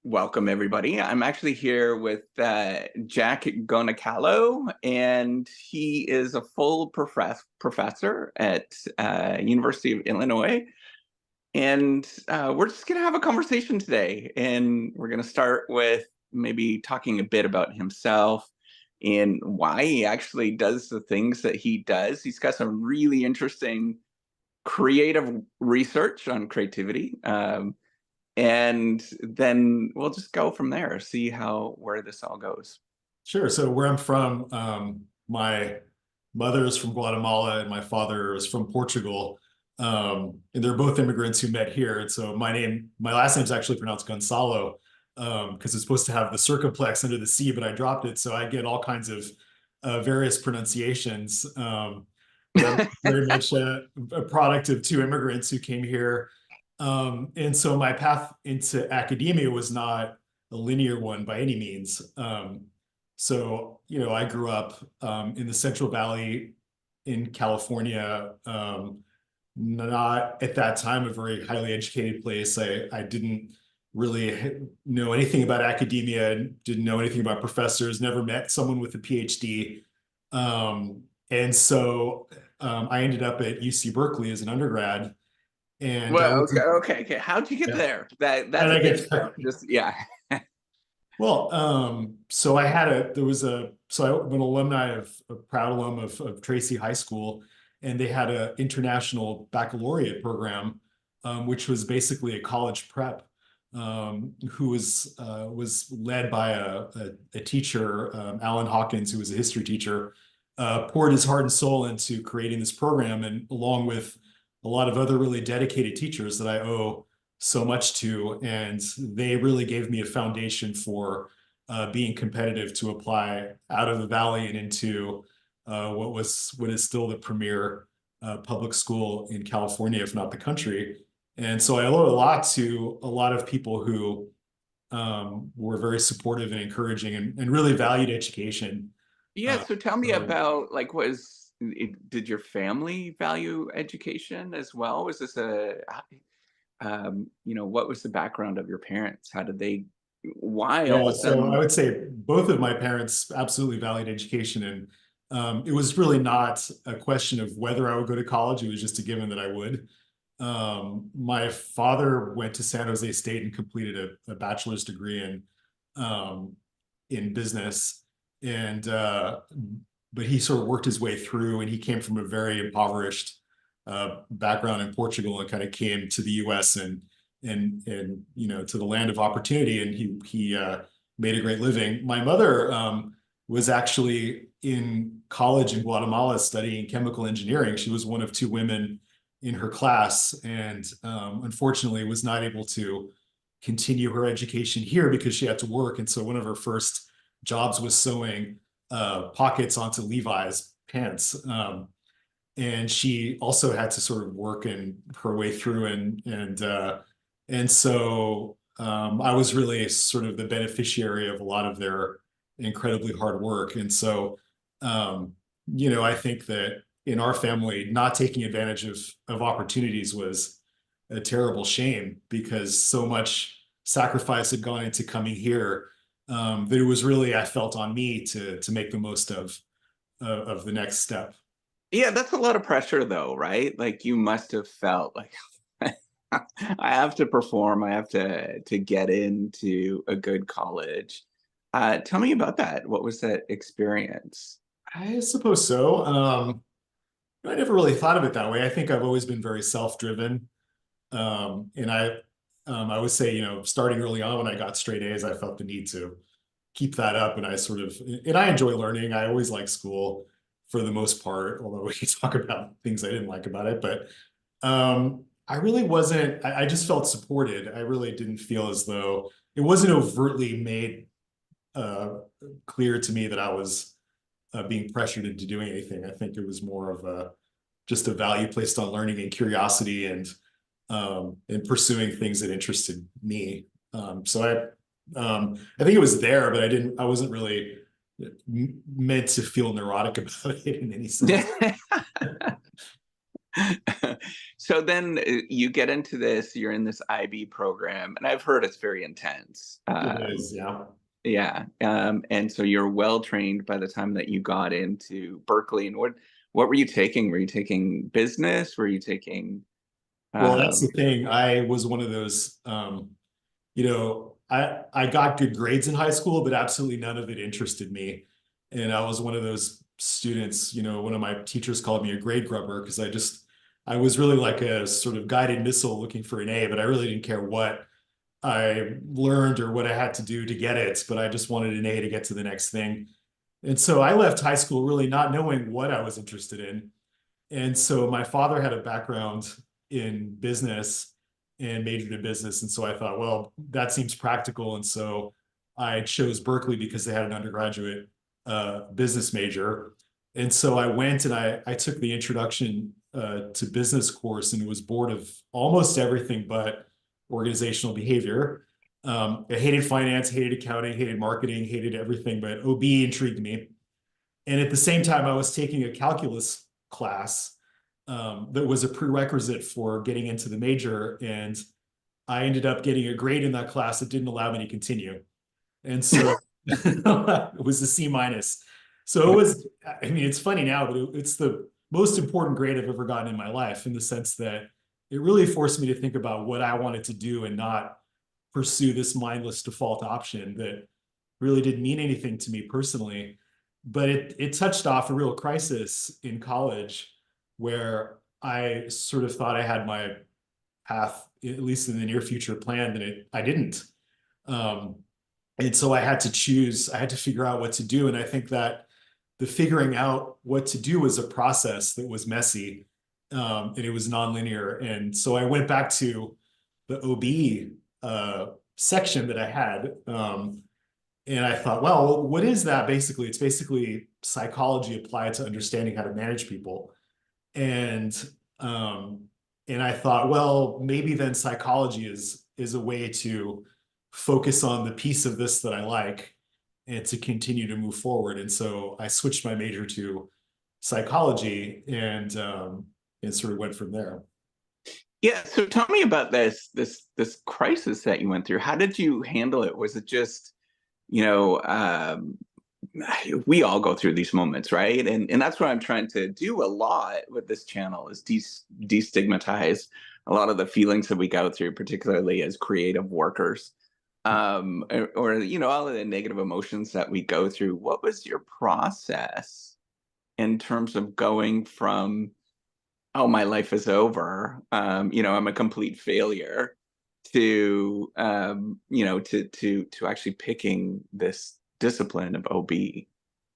Welcome, everybody. I'm actually here with Jack Goncalo, and he is a full professor at University of Illinois. And we're just going to have a conversation today. And we're going to start with maybe talking a bit about himself and why he actually does the things that he does. He's got some really interesting creative research on creativity. And then we'll just go from there, see where this all goes. Sure. So where I'm from, my mother is from Guatemala and my father is from Portugal. And they're both immigrants who met here. And so my last name is actually pronounced Goncalo, because it's supposed to have the circumflex under the C, but I dropped it. So I get all kinds of various pronunciations. But I'm very much a product of two immigrants who came here. And so my path into academia was not a linear one by any means. I grew up in the Central Valley in California, not at that time a very highly educated place. I didn't really know anything about academia, didn't know anything about professors, never met someone with a PhD. I ended up at UC Berkeley as an undergrad. And I Well, was, okay. How'd you get yeah, there? That's and a I big get step. Just yeah. Well, so I had a there was a so I'm an alumni of a proud alum of Tracy High School, and they had an international baccalaureate program, which was basically a college prep, who was led by a teacher, Alan Hawkins, who was a history teacher, poured his heart and soul into creating this program, and along with a lot of other really dedicated teachers that I owe so much to, and they really gave me a foundation for being competitive to apply out of the valley and into what is still the premier public school in California, if not the country. And so I owe a lot to a lot of people who were very supportive and encouraging and really valued education. Yeah, Uh, so tell me so about did your family value education as well? Was this what was the background of your parents? How did they, why all of Yeah, a so I sudden? would say both of my parents absolutely valued education, and it was really not a question of whether I would go to college. It was just a given that I would. My father went to San Jose State and completed a bachelor's degree um, in business, and but he sort of worked his way through, and he came from a very impoverished background in Portugal and kind of came to the U.S. and to the land of opportunity, and he made a great living. My mother was actually in college in Guatemala studying chemical engineering. She was one of two women in her class, and unfortunately was not able to continue her education here because she had to work. And so one of her first jobs was sewing pockets onto Levi's pants. And she also had to sort of work and her way through, and so I was really sort of the beneficiary of a lot of their incredibly hard work. And so I think that in our family, not taking advantage of opportunities was a terrible shame, because so much sacrifice had gone into coming here, that it was really, I felt, on me to make the most of the next step. Yeah, that's a lot of pressure though, right? Like you must have felt like I have to perform, I have to get into a good college. Tell me about that. What was that experience? I suppose so. I never really thought of it that way. I think I've always been very self-driven. And I would say, starting early on when I got straight A's, I felt the need to keep that up. And I enjoy learning. I always like school for the most part, although we can talk about things I didn't like about it. But I really wasn't, I just felt supported. I really didn't feel as though it wasn't overtly made uh, clear to me that I was being pressured into doing anything. I think it was more of just a value placed on learning and curiosity, and pursuing things that interested me. I think it was there, but I wasn't really meant to feel neurotic about it in any sense. So then you get into this, you're in this IB program, and I've heard it's very intense. It is, yeah. Yeah. And so you're well trained by the time that you got into Berkeley. And what were you taking? Were you taking business? Were you taking Well, that's the um thing. I was one of those, I got good grades in high school, but absolutely none of it interested me. And I was one of those students, one of my teachers called me a grade grubber because I was really like a sort of guided missile looking for an A, but I really didn't care what I learned or what I had to do to get it, but I just wanted an A to get to the next thing. And so I left high school really not knowing what I was interested in. And so my father had a background in business and majored in business. And so I thought, well, that seems practical. And so I chose Berkeley because they had an undergraduate business major. And so I went and I took the introduction to business course, and it was bored of almost everything but organizational behavior. I hated finance, hated accounting, hated marketing, hated everything, but OB intrigued me. And at the same time, I was taking a calculus class that was a prerequisite for getting into the major. And I ended up getting a grade in that class that didn't allow me to continue. And so it was a C minus. So it was, I mean, it's funny now, but it's the most important grade I've ever gotten in my life, in the sense that it really forced me to think about what I wanted to do and not pursue this mindless default option that really didn't mean anything to me personally. But it touched off a real crisis in college where I sort of thought I had my path, at least in the near future, planned, and I didn't. Um, and so I had to choose, I had to figure out what to do. And I think that the figuring out what to do was a process that was messy, and it was nonlinear. And so I went back to the OB section that I had. And I thought, well, what is that basically? It's basically psychology applied to understanding how to manage people. And um, and I thought, well, maybe then psychology is a way to focus on the piece of this that I like and to continue to move forward. And so I switched my major to psychology, and sort of went from there. Yeah, so tell me about this crisis that you went through. How did you handle it? Was it just, you know, we all go through these moments, right? And that's what I'm trying to do a lot with this channel, is destigmatize a lot of the feelings that we go through, particularly as creative workers, or all of the negative emotions that we go through. What was your process in terms of going from, oh, my life is over, I'm a complete failure, to to actually picking this discipline of OB?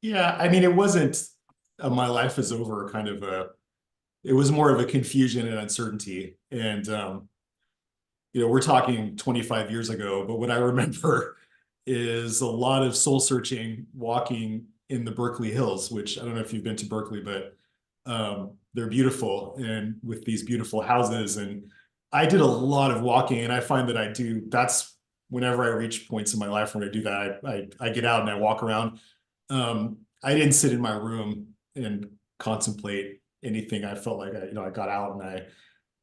Yeah, I mean, it wasn't my life is over kind of it was more of a confusion and uncertainty. And we're talking 25 years ago, but what I remember is a lot of soul searching, walking in the Berkeley Hills, which I don't know if you've been to Berkeley, but they're beautiful, and with these beautiful houses. And I did a lot of walking, and I find that that's whenever I reach points in my life when I do that, I get out and I walk around. I didn't sit in my room and contemplate anything. I felt like I got out,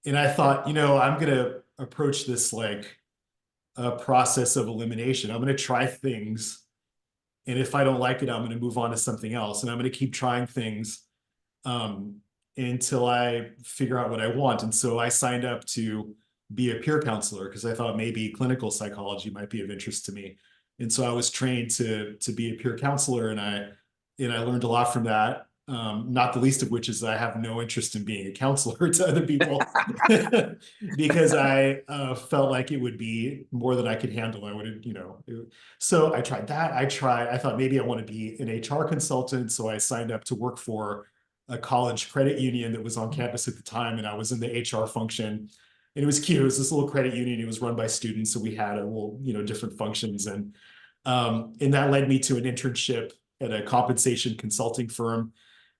and I thought, I'm gonna approach this like a process of elimination. I'm gonna try things, and if I don't like it, I'm gonna move on to something else, and I'm gonna keep trying things um, until I figure out what I want. And so I signed up to be a peer counselor because I thought maybe clinical psychology might be of interest to me. And so I was trained to be a peer counselor, and I learned a lot from that. Not the least of which is I have no interest in being a counselor to other people because I felt like it would be more than I could handle. I would, so I tried that. I thought maybe I want to be an HR consultant. So I signed up to work for a college credit union that was on campus at the time, and I was in the HR function. And it was cute. It was this little credit union. It was run by students, so we had a little, different functions, and that led me to an internship at a compensation consulting firm.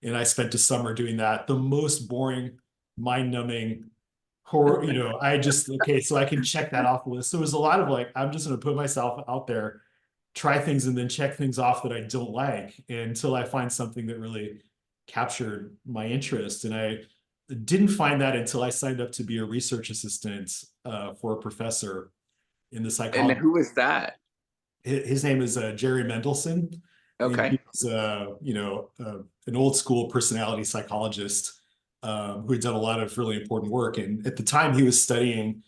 And I spent a summer doing that. The most boring, mind-numbing horror, I just, okay, so I can check that off the list. So it was a lot of like, I'm just going to put myself out there, try things, and then check things off that I don't like until I find something that really captured my interest. And I didn't find that until I signed up to be a research assistant for a professor in the And psychology. who is that? His name is Jerry Mendelson, and Okay. he's an old school personality psychologist who had done a lot of really important work. And at the time, he was studying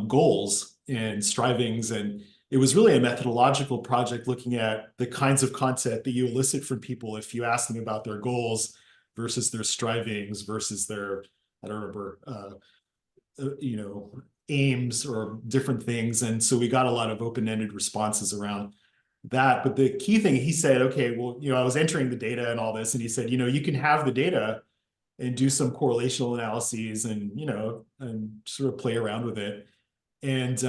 goals and strivings, and it was really a methodological project looking at the kinds of content that you elicit from people if you ask them about their goals versus their strivings versus their, I don't remember, aims or different things. And so we got a lot of open-ended responses around that. But the key thing, he said, okay, well, I was entering the data and all this, and he said, you can have the data and do some correlational analyses and, and sort of play around with it. And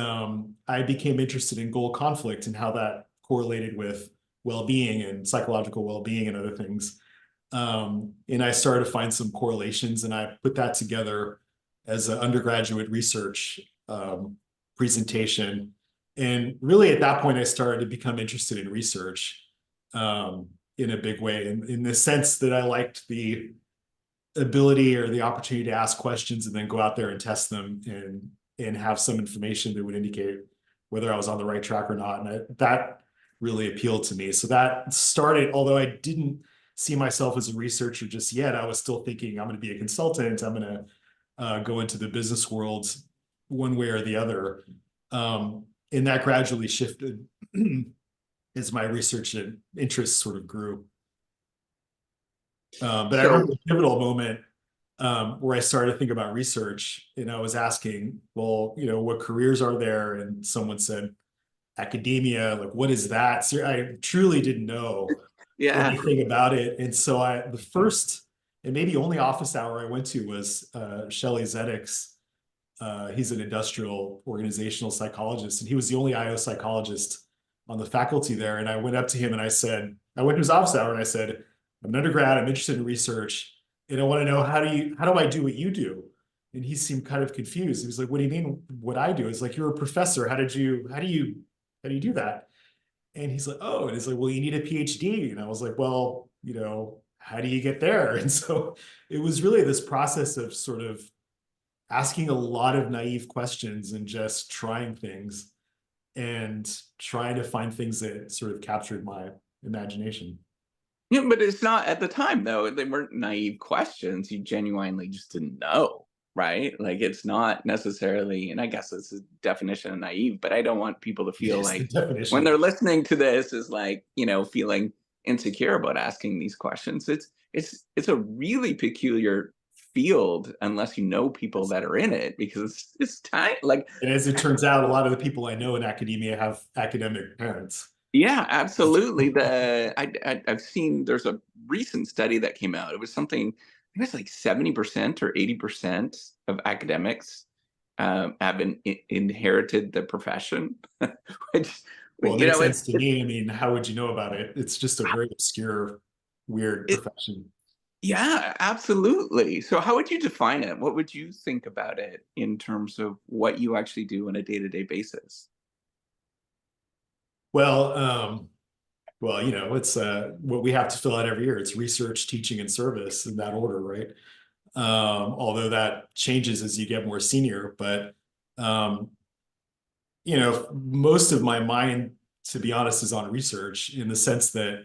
I became interested in goal conflict and how that correlated with well-being and psychological well-being and other things. And I started to find some correlations, and I put that together as an undergraduate research presentation. And really, at that point, I started to become interested in research in a big way, in the sense that I liked the ability or the opportunity to ask questions and then go out there and test them and have some information that would indicate whether I was on the right track or not. And that really appealed to me. So that started, although I didn't see myself as a researcher just yet, I was still thinking I'm going to be a consultant. I'm going to go into the business world one way or the other. And that gradually shifted as my research and interests sort of grew. But I remember So, the pivotal moment where I started to think about research, and I was asking, well, what careers are there? And someone said, academia, like, what is that? So I truly didn't know yeah. anything about it. And so the first and maybe only office hour I went to was Shelley Zedek's. He's an industrial organizational psychologist, and he was the only IO psychologist on the faculty there. And I went up to him and I went to his office hour and I said, I'm an undergrad, I'm interested in research, and I want to know how do I do what you do? And he seemed kind of confused. He was like, what do you mean what I do? It's like, you're a professor. How do you do that? And he's like, oh, and he's like, well, you need a PhD. And I was like, well, how do you get there? And so it was really this process of sort of asking a lot of naive questions and just trying things and trying to find things that sort of captured my imagination. Yeah, but it's not at the time though. They weren't naive questions. You genuinely just didn't know, right? Like it's not necessarily, and I guess it's a definition of naive, but I don't want people to It feel is the like definition when of they're it. listening to this is like, feeling insecure about asking these questions. It's a really peculiar field unless you know people that are in it because it's tiny. Like And as it turns out, a lot of the people I know in academia have academic parents. yeah, absolutely. I've seen there's a recent study that came out. It was something, I think it's like 70% or 80% of academics have inherited the profession, which, Well, it you makes know, sense to me. I mean, how would you know about it? It's just a very obscure, weird it, profession. yeah, absolutely. So, how would you define it? What would you think about it in terms of what you actually do on a day-to-day basis? Well, it's what we have to fill out every year. It's research, teaching, and service in that order, right? Although that changes as you get more senior. But um, most of my mind, to be honest, is on research in the sense that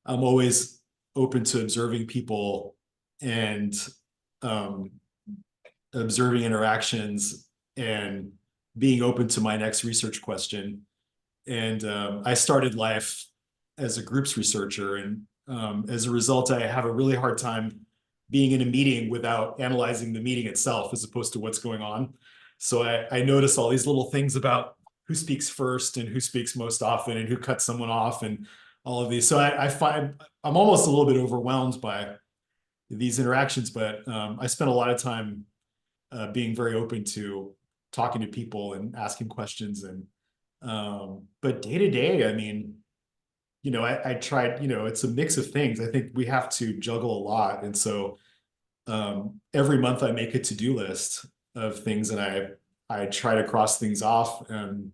I'm always open to observing people and um, observing interactions and being open to my next research question. And I started life as a groups researcher, and as a result, I have a really hard time being in a meeting without analyzing the meeting itself as opposed to what's going on. So I notice all these little things about who speaks first and who speaks most often and who cuts someone off and all of these. So I find I'm almost a little bit overwhelmed by these interactions, but I spend a lot of time being very open to talking to people and asking questions. And but day to day, I mean, I tried, it's a mix of things. I think we have to juggle a lot. And so every month I make a to-do list of things and I try to cross things off. And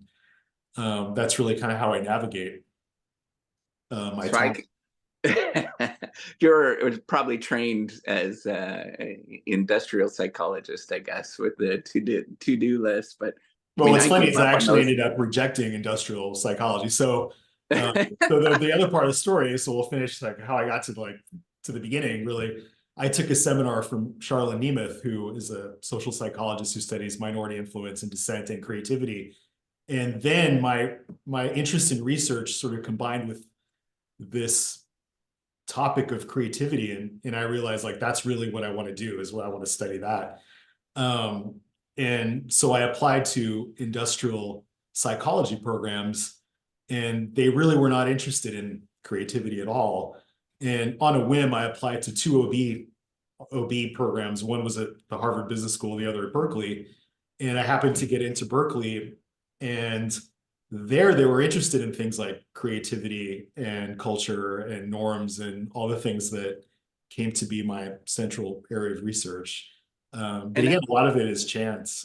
that's really kind of how I navigate my So I time. You're probably trained as industrial psychologist, I guess, with the to-do list. But I Well, mean, what's I funny grew is I up on actually those. ended up rejecting industrial psychology. Uh, so the other part of the story, so we'll finish like how I got to to the beginning, really. I took a seminar from Charlotte Nemeth, who is a social psychologist who studies minority influence and dissent and creativity. And then my interest in research sort of combined with this topic of creativity, and I realized like that's really what I want to do, is what I want to study that. Um, and so I applied to industrial psychology programs, and they really were not interested in creativity at all. And on a whim, I applied to two OB programs. One was at the Harvard Business School, the other at Berkeley. And I happened to get into Berkeley, and there they were interested in things like creativity and culture and norms and all the things that came to be my central area of research. But And again, a lot of it is chance.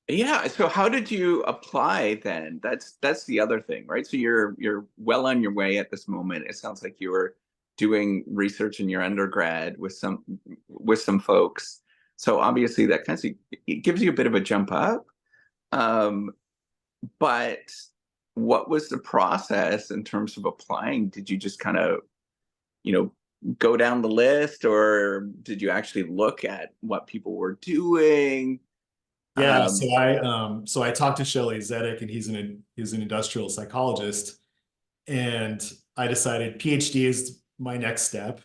yeah, so how did you apply then? That's the other thing, right? So you're well on your way at this moment. It sounds like you were doing research in your undergrad with some folks. So obviously that kind of it gives you a bit of a jump up. Um, but what was the process in terms of applying? Did you just kind of, you know, go down the list, or did you actually look at what people were doing? Yeah, Um, so I talked to Shelley Zedek, and he's an industrial psychologist, and I decided PhD is my next step,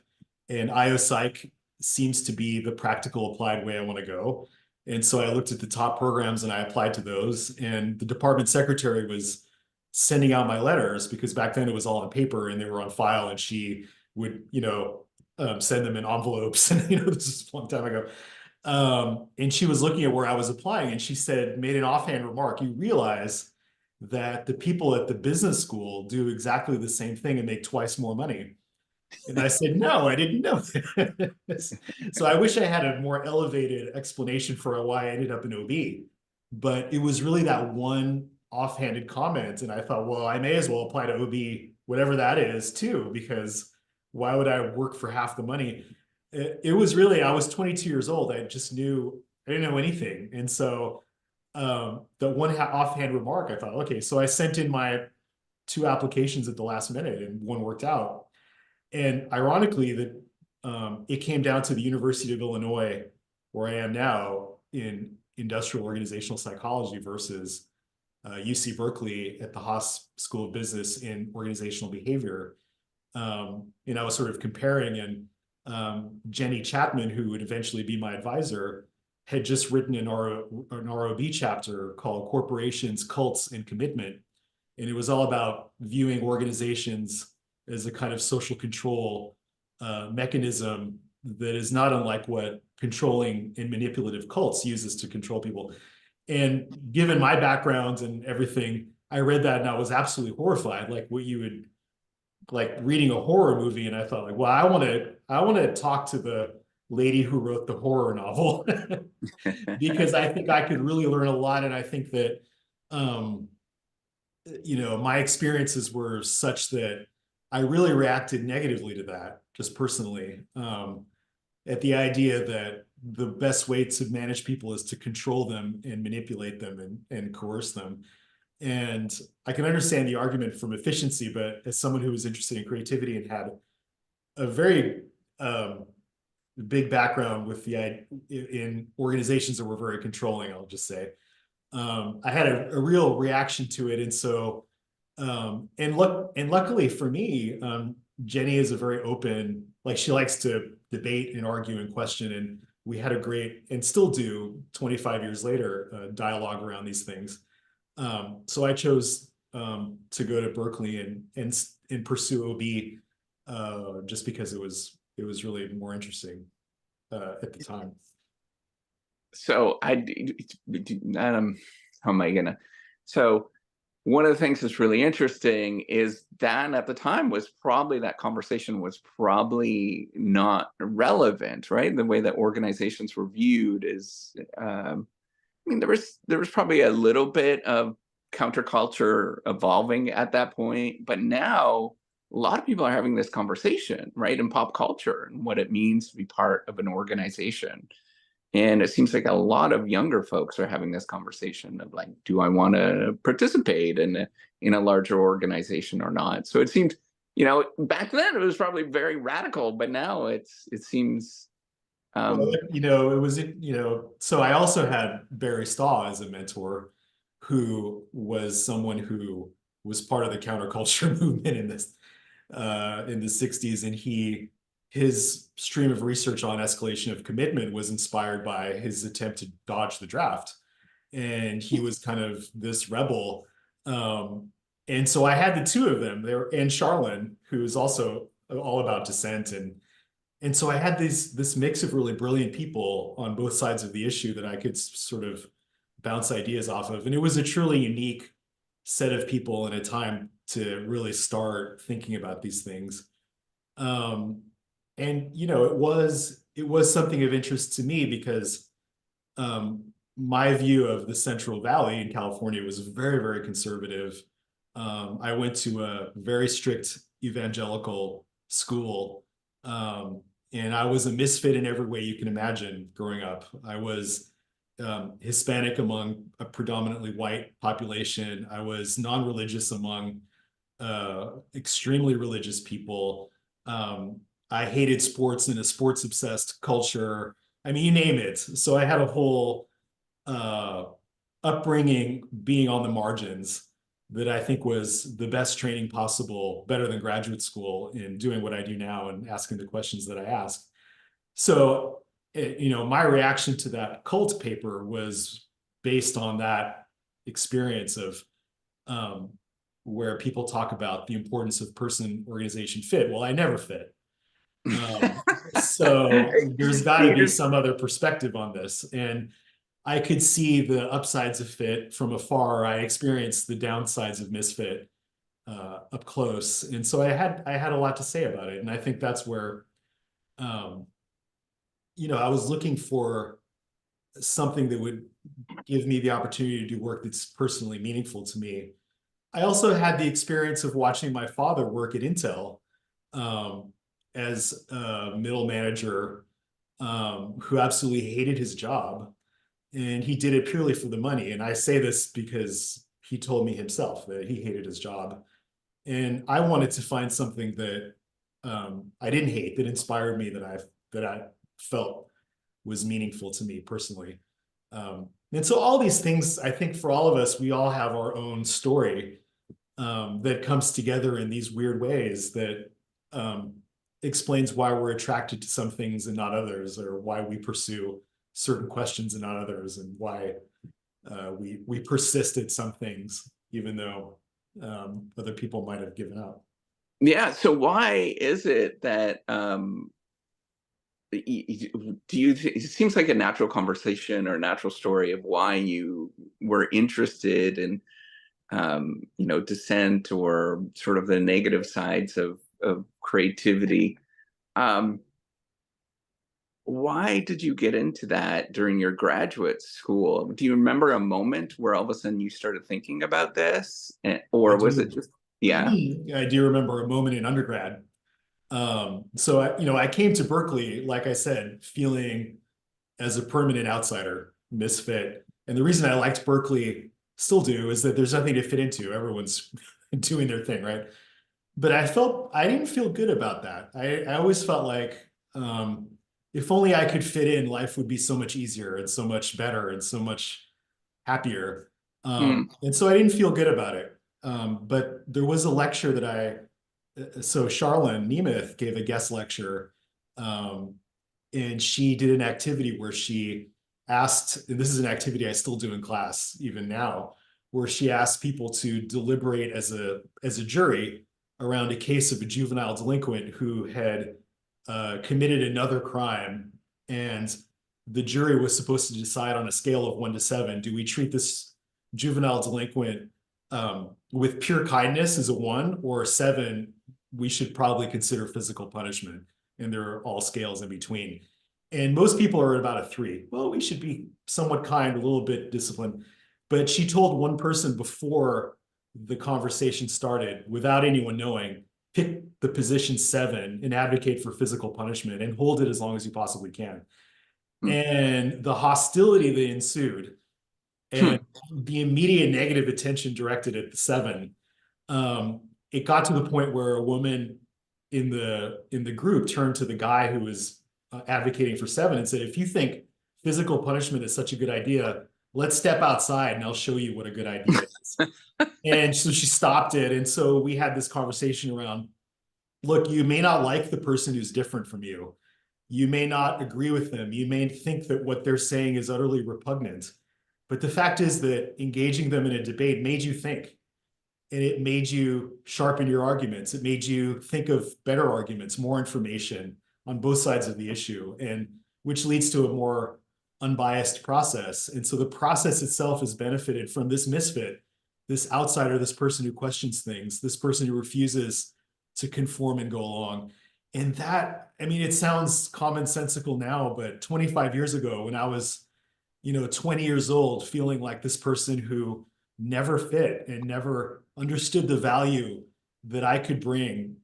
and IO Psych seems to be the practical applied way I want to go. And so I looked at the top programs and I applied to those. And the department secretary was sending out my letters, because back then it was all on paper and they were on file, and she would, send them in envelopes. And, this is a long time ago. And she was looking at where I was applying, and she said, made an offhand remark, you realize that the people at the business school do exactly the same thing and make twice more money. And I said, no, I didn't know this. So I wish I had a more elevated explanation for why I ended up in OB. But it was really that one offhanded comment. And I thought, well, I may as well apply to OB, whatever that is, too, because why would I work for half the money? It was really, I was 22 years old. I just knew, I didn't know anything. And so the one offhand remark, I thought, okay, so I sent in my two applications at the last minute, and one worked out. And ironically, that it came down to the University of Illinois, where I am now, in industrial organizational psychology, versus UC Berkeley at the Haas School of Business in organizational behavior. And I was sort of comparing, and Jenny Chapman, who would eventually be my advisor, had just written an ROB chapter called Corporations, Cults, and Commitment. And it was all about viewing organizations as a kind of social control mechanism that is not unlike what controlling and manipulative cults uses to control people. And given my background and everything, I read that and I was absolutely horrified, like what you would like reading a horror movie. And I thought, like, well, I want to talk to the lady who wrote the horror novel because I think I could really learn a lot. And I think that um, my experiences were such that I really reacted negatively to that, just personally, at the idea that the best way to manage people is to control them and manipulate them and coerce them. And I can understand the argument from efficiency, but as someone who was interested in creativity and had a very big background with in organizations that were very controlling, I'll just say, I had a real reaction to it. And so, and luckily for me, Jenny is a very open, like she likes to debate and argue and question. And we had a great, and still do 25 years later, dialogue around these things. So I chose to go to Berkeley and pursue OB just because it was really more interesting at the time. So how am I gonna? So one of the things that's really interesting is that at the time was probably that conversation was probably not relevant, right? The way that organizations were viewed is, I mean, there was probably a little bit of counterculture evolving at that point, but now a lot of people are having this conversation, right, in pop culture and what it means to be part of an organization. And it seems like a lot of younger folks are having this conversation of like, do I want to participate in a larger organization or not? So it seemed, back then it was probably very radical, but now it seems Well, um it was, so I also had Barry Staw as a mentor, who was someone who was part of the counterculture movement in the 60s. And his stream of research on escalation of commitment was inspired by his attempt to dodge the draft. And he was kind of this rebel. And so I had the two of them there, and Charlene, who is also all about dissent. And so I had this mix of really brilliant people on both sides of the issue that I could sort of bounce ideas off of. And it was a truly unique set of people in a time to really start thinking about these things. Um, and it was something of interest to me because my view of the Central Valley in California was very, very conservative. I went to a very strict evangelical school, and I was a misfit in every way you can imagine growing up. I was Hispanic among a predominantly white population. I was non-religious among extremely religious people. I hated sports in a sports obsessed culture. I mean, you name it. So I had a whole uh, upbringing being on the margins that I think was the best training possible, better than graduate school in doing what I do now and asking the questions that I ask. So, my reaction to that cult paper was based on that experience of um, where people talk about the importance of person organization fit. Well, I never fit. Um, so there's got to be you're some other perspective on this. And I could see the upsides of fit from afar. I experienced the downsides of misfit up close. And so I had a lot to say about it. And I think that's where um, I was looking for something that would give me the opportunity to do work that's personally meaningful to me. I also had the experience of watching my father work at Intel um, as a middle manager who absolutely hated his job. And he did it purely for the money. And I say this because he told me himself that he hated his job. And I wanted to find something that I didn't hate, that inspired me, that I felt was meaningful to me personally. And so all these things, I think for all of us, we all have our own story that comes together in these weird ways that explains why we're attracted to some things and not others, or why we pursue certain questions and not others, and why we persist at some things even though other people might have given up. Yeah, so why is it that do you it seems like a natural conversation or a natural story of why you were interested in dissent or sort of the negative sides of creativity. um why did you get into that during your graduate school? Do you remember a moment where all of a sudden you started thinking about this? I Or was it do. just, yeah. I do remember a moment in undergrad. So I came to Berkeley, like I said, feeling as a permanent outsider, misfit. And the reason I liked Berkeley, still do, is that there's nothing to fit into. Everyone's doing their thing, right? But I didn't feel good about that. I always felt like if only I could fit in, life would be so much easier and so much better and so much happier. Hmm. And so I didn't feel good about it. But there was a lecture so Charlene Nemeth gave a guest lecture, um, and she did an activity where she asked, and this is an activity I still do in class even now, where she asked people to deliberate as a jury around a case of a juvenile delinquent who had committed another crime, and the jury was supposed to decide on a scale of 1 to 7, do we treat this juvenile delinquent with pure kindness as a 1, or a 7, we should probably consider physical punishment, and there are all scales in between. And most people are at about a 3. Well, we should be somewhat kind, a little bit disciplined. But she told one person before the conversation started, without anyone knowing, pick the position 7 and advocate for physical punishment and hold it as long as you possibly can. Hmm. And the hostility that ensued and Hmm. the immediate negative attention directed at the 7, it got to the point where a woman in the group turned to the guy who was advocating for 7 and said, if you think physical punishment is such a good idea, let's step outside and I'll show you what a good idea is. And so she stopped it. And so we had this conversation around, look, you may not like the person who's different from you. You may not agree with them. You may think that what they're saying is utterly repugnant. But the fact is that engaging them in a debate made you think, and it made you sharpen your arguments. It made you think of better arguments, more information on both sides of the issue, and which leads to a more unbiased process. And so the process itself has benefited from this misfit, this outsider, this person who questions things, this person who refuses to conform and go along. And that, I mean, it sounds commonsensical now, but 25 years ago, when I was, 20 years old, feeling like this person who never fit and never understood the value that I could bring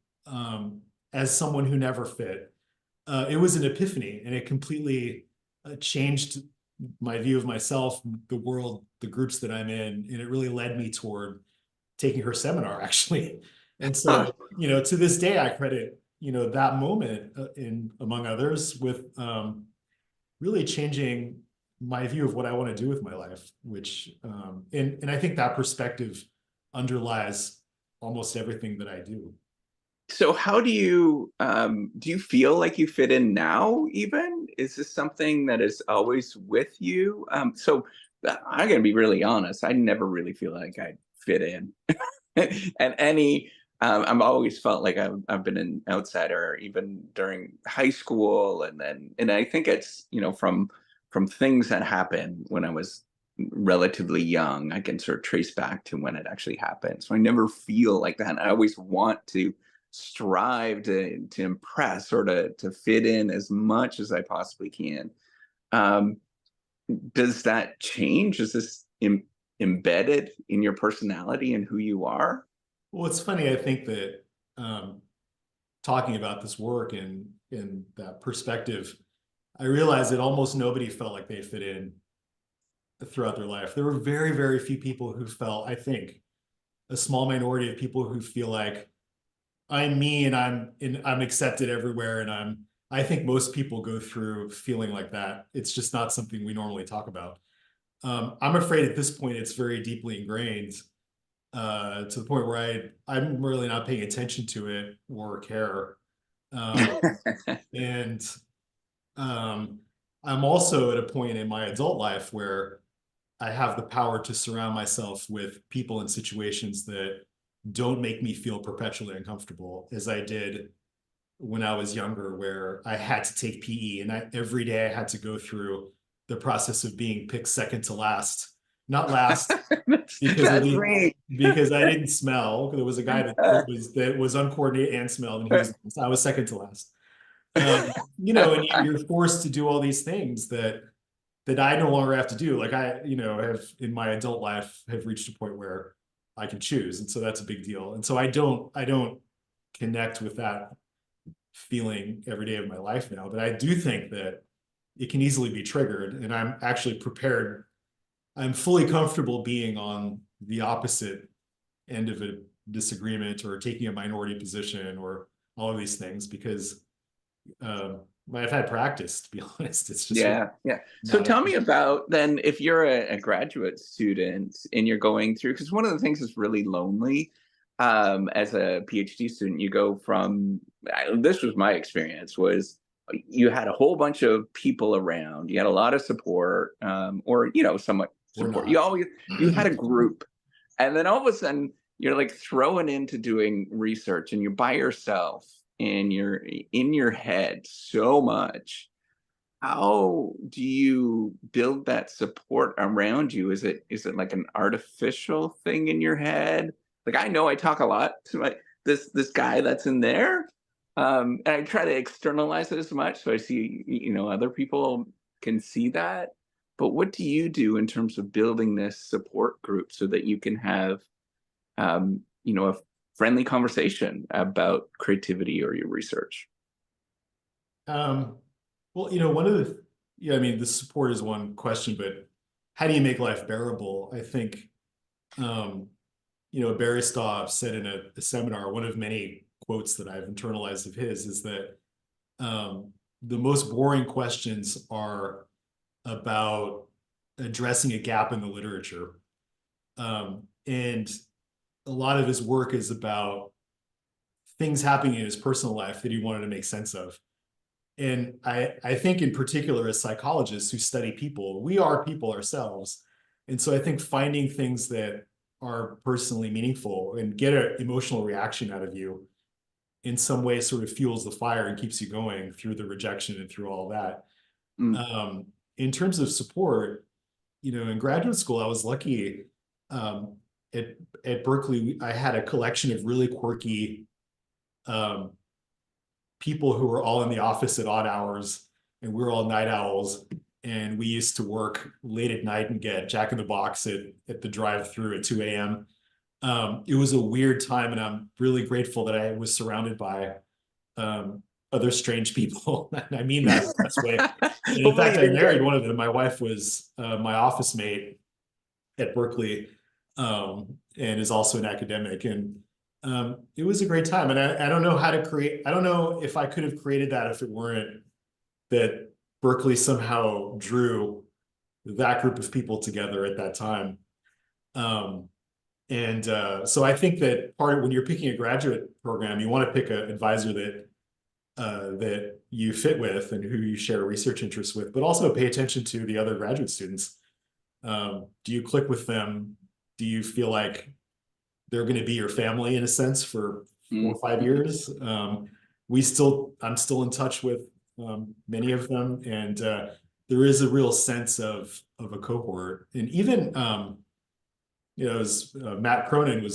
as someone who never fit, it was an epiphany, and it completely changed my view of myself, the world, the groups that I'm in, and it really led me toward taking her seminar, actually. And Huh. so, to this day, I credit, that moment in among others with really changing my view of what I want to do with my life, which and I think that perspective underlies almost everything that I do. So how do you feel like you fit in now even? Is this something that is always with you? I'm gonna be really honest. I never really feel like I fit in. And I've always felt like I've been an outsider even during high school, and I think it's, from things that happened when I was relatively young. I can sort of trace back to when it actually happened. So I never feel like that. I always want to strive to impress or to fit in as much as I possibly can. Um, does that change? Is this embedded in your personality and who you are? Well, it's funny. I think that talking about this work and in that perspective, I realized that almost nobody felt like they fit in throughout their life. There were very, very few people who felt, I think, a small minority of people who feel like I'm me and I'm accepted everywhere. And I think most people go through feeling like that. It's just not something we normally talk about. I'm afraid at this point it's very deeply ingrained to the point where I'm really not paying attention to it or care. Um, and um, I'm also at a point in my adult life where I have the power to surround myself with people and situations that don't make me feel perpetually uncomfortable as I did when I was younger, where I had to take PE and every day I had to go through the process of being picked second to last, not last because of That's the great. because I didn't smell. There was a guy that was uncoordinated and smelled, and I was second to last. And you're forced to do all these things that I no longer have to do. Like I, have in my adult life have reached a point where I can choose. And so that's a big deal. And so I don't connect with that feeling every day of my life now. But I do think that it can easily be triggered. And I'm actually prepared. I'm fully comfortable being on the opposite end of a disagreement or taking a minority position or all of these things because um, I've had practice, to be honest. It's just really Yeah, yeah. So not a tell me about then if you're a graduate student and you're going through, because one of the things that's really lonely as a PhD student, you go from, this was my experience, was you had a whole bunch of people around, you had a lot of support, or somewhat we're support. You had a not. group, and then all of a sudden you're like thrown into doing research, and you're by yourself, and you're in your head so much. How do you build that support around you? Is it like an artificial thing in your head? Like, I know I talk a lot to this guy that's in there, and I try to externalize it as much so I see, other people can see that. But what do you do in terms of building this support group so that you can have, a friendly conversation about creativity or your research? Um, well, one of the, yeah, I mean, the support is one question, but how do you make life bearable? I think, um, Baristov said in a seminar, one of many quotes that I've internalized of his is that the most boring questions are about addressing a gap in the literature. And a lot of his work is about things happening in his personal life that he wanted to make sense of. And I think in particular, as psychologists who study people, we are people ourselves. And so I think finding things that are personally meaningful and get an emotional reaction out of you in some way sort of fuels the fire and keeps you going through the rejection and through all that. Mm. Um, in terms of support, in graduate school, I was lucky. Um, at Berkeley, I had a collection of really quirky um, people who were all in the office at odd hours, and we were all night owls. And we used to work late at night and get Jack in the Box at the drive-through at 2 a.m. It was a weird time, and I'm really grateful that I was surrounded by um, other strange people. And I mean that in the best way. And in Hopefully fact, you I didn't get. married one of them. My wife was my office mate at Berkeley, and is also an academic. And it was a great time. And I don't know how to create, I don't know if I could have created that if it weren't that Berkeley somehow drew that group of people together at that time. Um, and so I think that when you're picking a graduate program, you want to pick an advisor that you fit with and who you share research interests with, but also pay attention to the other graduate students. Do you click with them? Do you feel like they're going to be your family in a sense for Mm. 4 or 5 years? I'm still in touch with many of them, and there is a real sense of a cohort. And even as Matt Cronin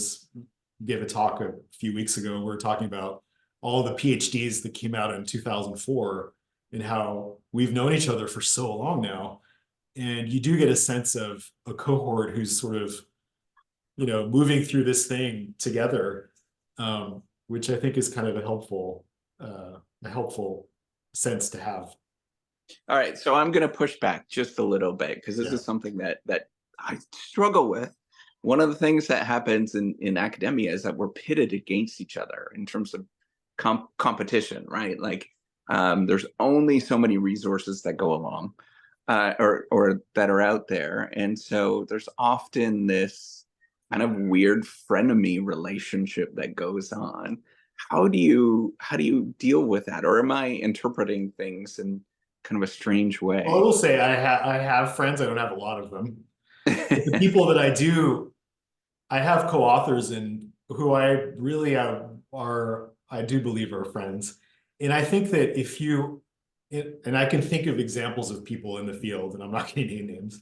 gave a talk a few weeks ago, we were talking about all the PhDs that came out in 2004 and how we've known each other for so long now. And you do get a sense of a cohort who's sort of, moving through this thing together, which I think is kind of a helpful sense to have. All right, so I'm going to push back just a little bit because this Yeah. is something that I struggle with. One of the things that happens in academia is that we're pitted against each other in terms of competition, right? Like there's only so many resources that go along or that are out there, and so there's often this kind of weird frenemy relationship that goes on. How do you deal with that, or am I interpreting things in kind of a strange Well, I way? will say I have friends. I don't have a lot of them. But the people that I do, I have co-authors and who I really I do believe are friends. And I think that and I can think of examples of people in the field, and I'm not going to name names,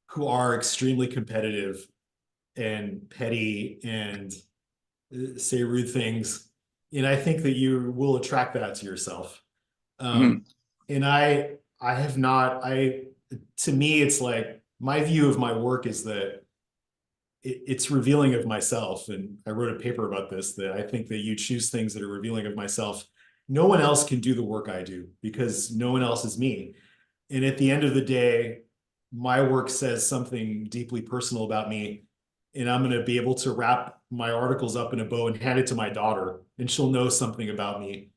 who are extremely competitive and petty and say rude things. And I think that you will attract that to yourself. Um, Mhm. and I have not, to me, it's like my view of my work is that it's revealing of myself. And I wrote a paper about this, that I think that you choose things that are revealing of myself. No one else can do the work I do because no one else is me. And at the end of the day, my work says something deeply personal about me. And I'm going to be able to wrap my articles up in a bow and hand it to my daughter, and she'll know something about me.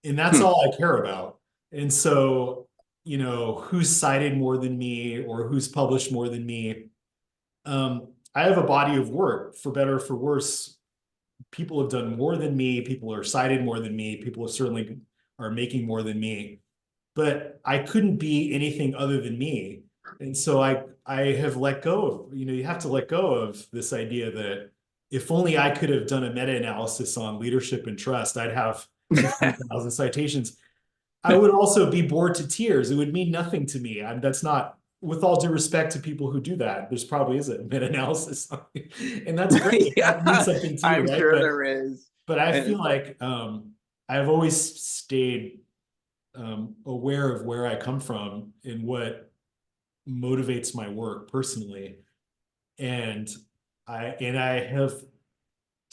And that's Hmm. all I care about. And so, who's cited more than me or who's published more than me? I have a body of work, for better or for worse. People have done more than me. People are cited more than me. People have certainly are making more than me, but I couldn't be anything other than me. And so I have let go of, you have to let go of this idea that if only I could have done a meta-analysis on leadership and trust, I'd have 15,000 citations. I would also be bored to tears. It would mean nothing to me. That's not, with all due respect to people who do that, there's probably is a meta-analysis, and that's great if that means Yeah, something to you, I'm right? sure But there is. I And feel like I've always stayed aware of where I come from and what motivates my work personally. And I have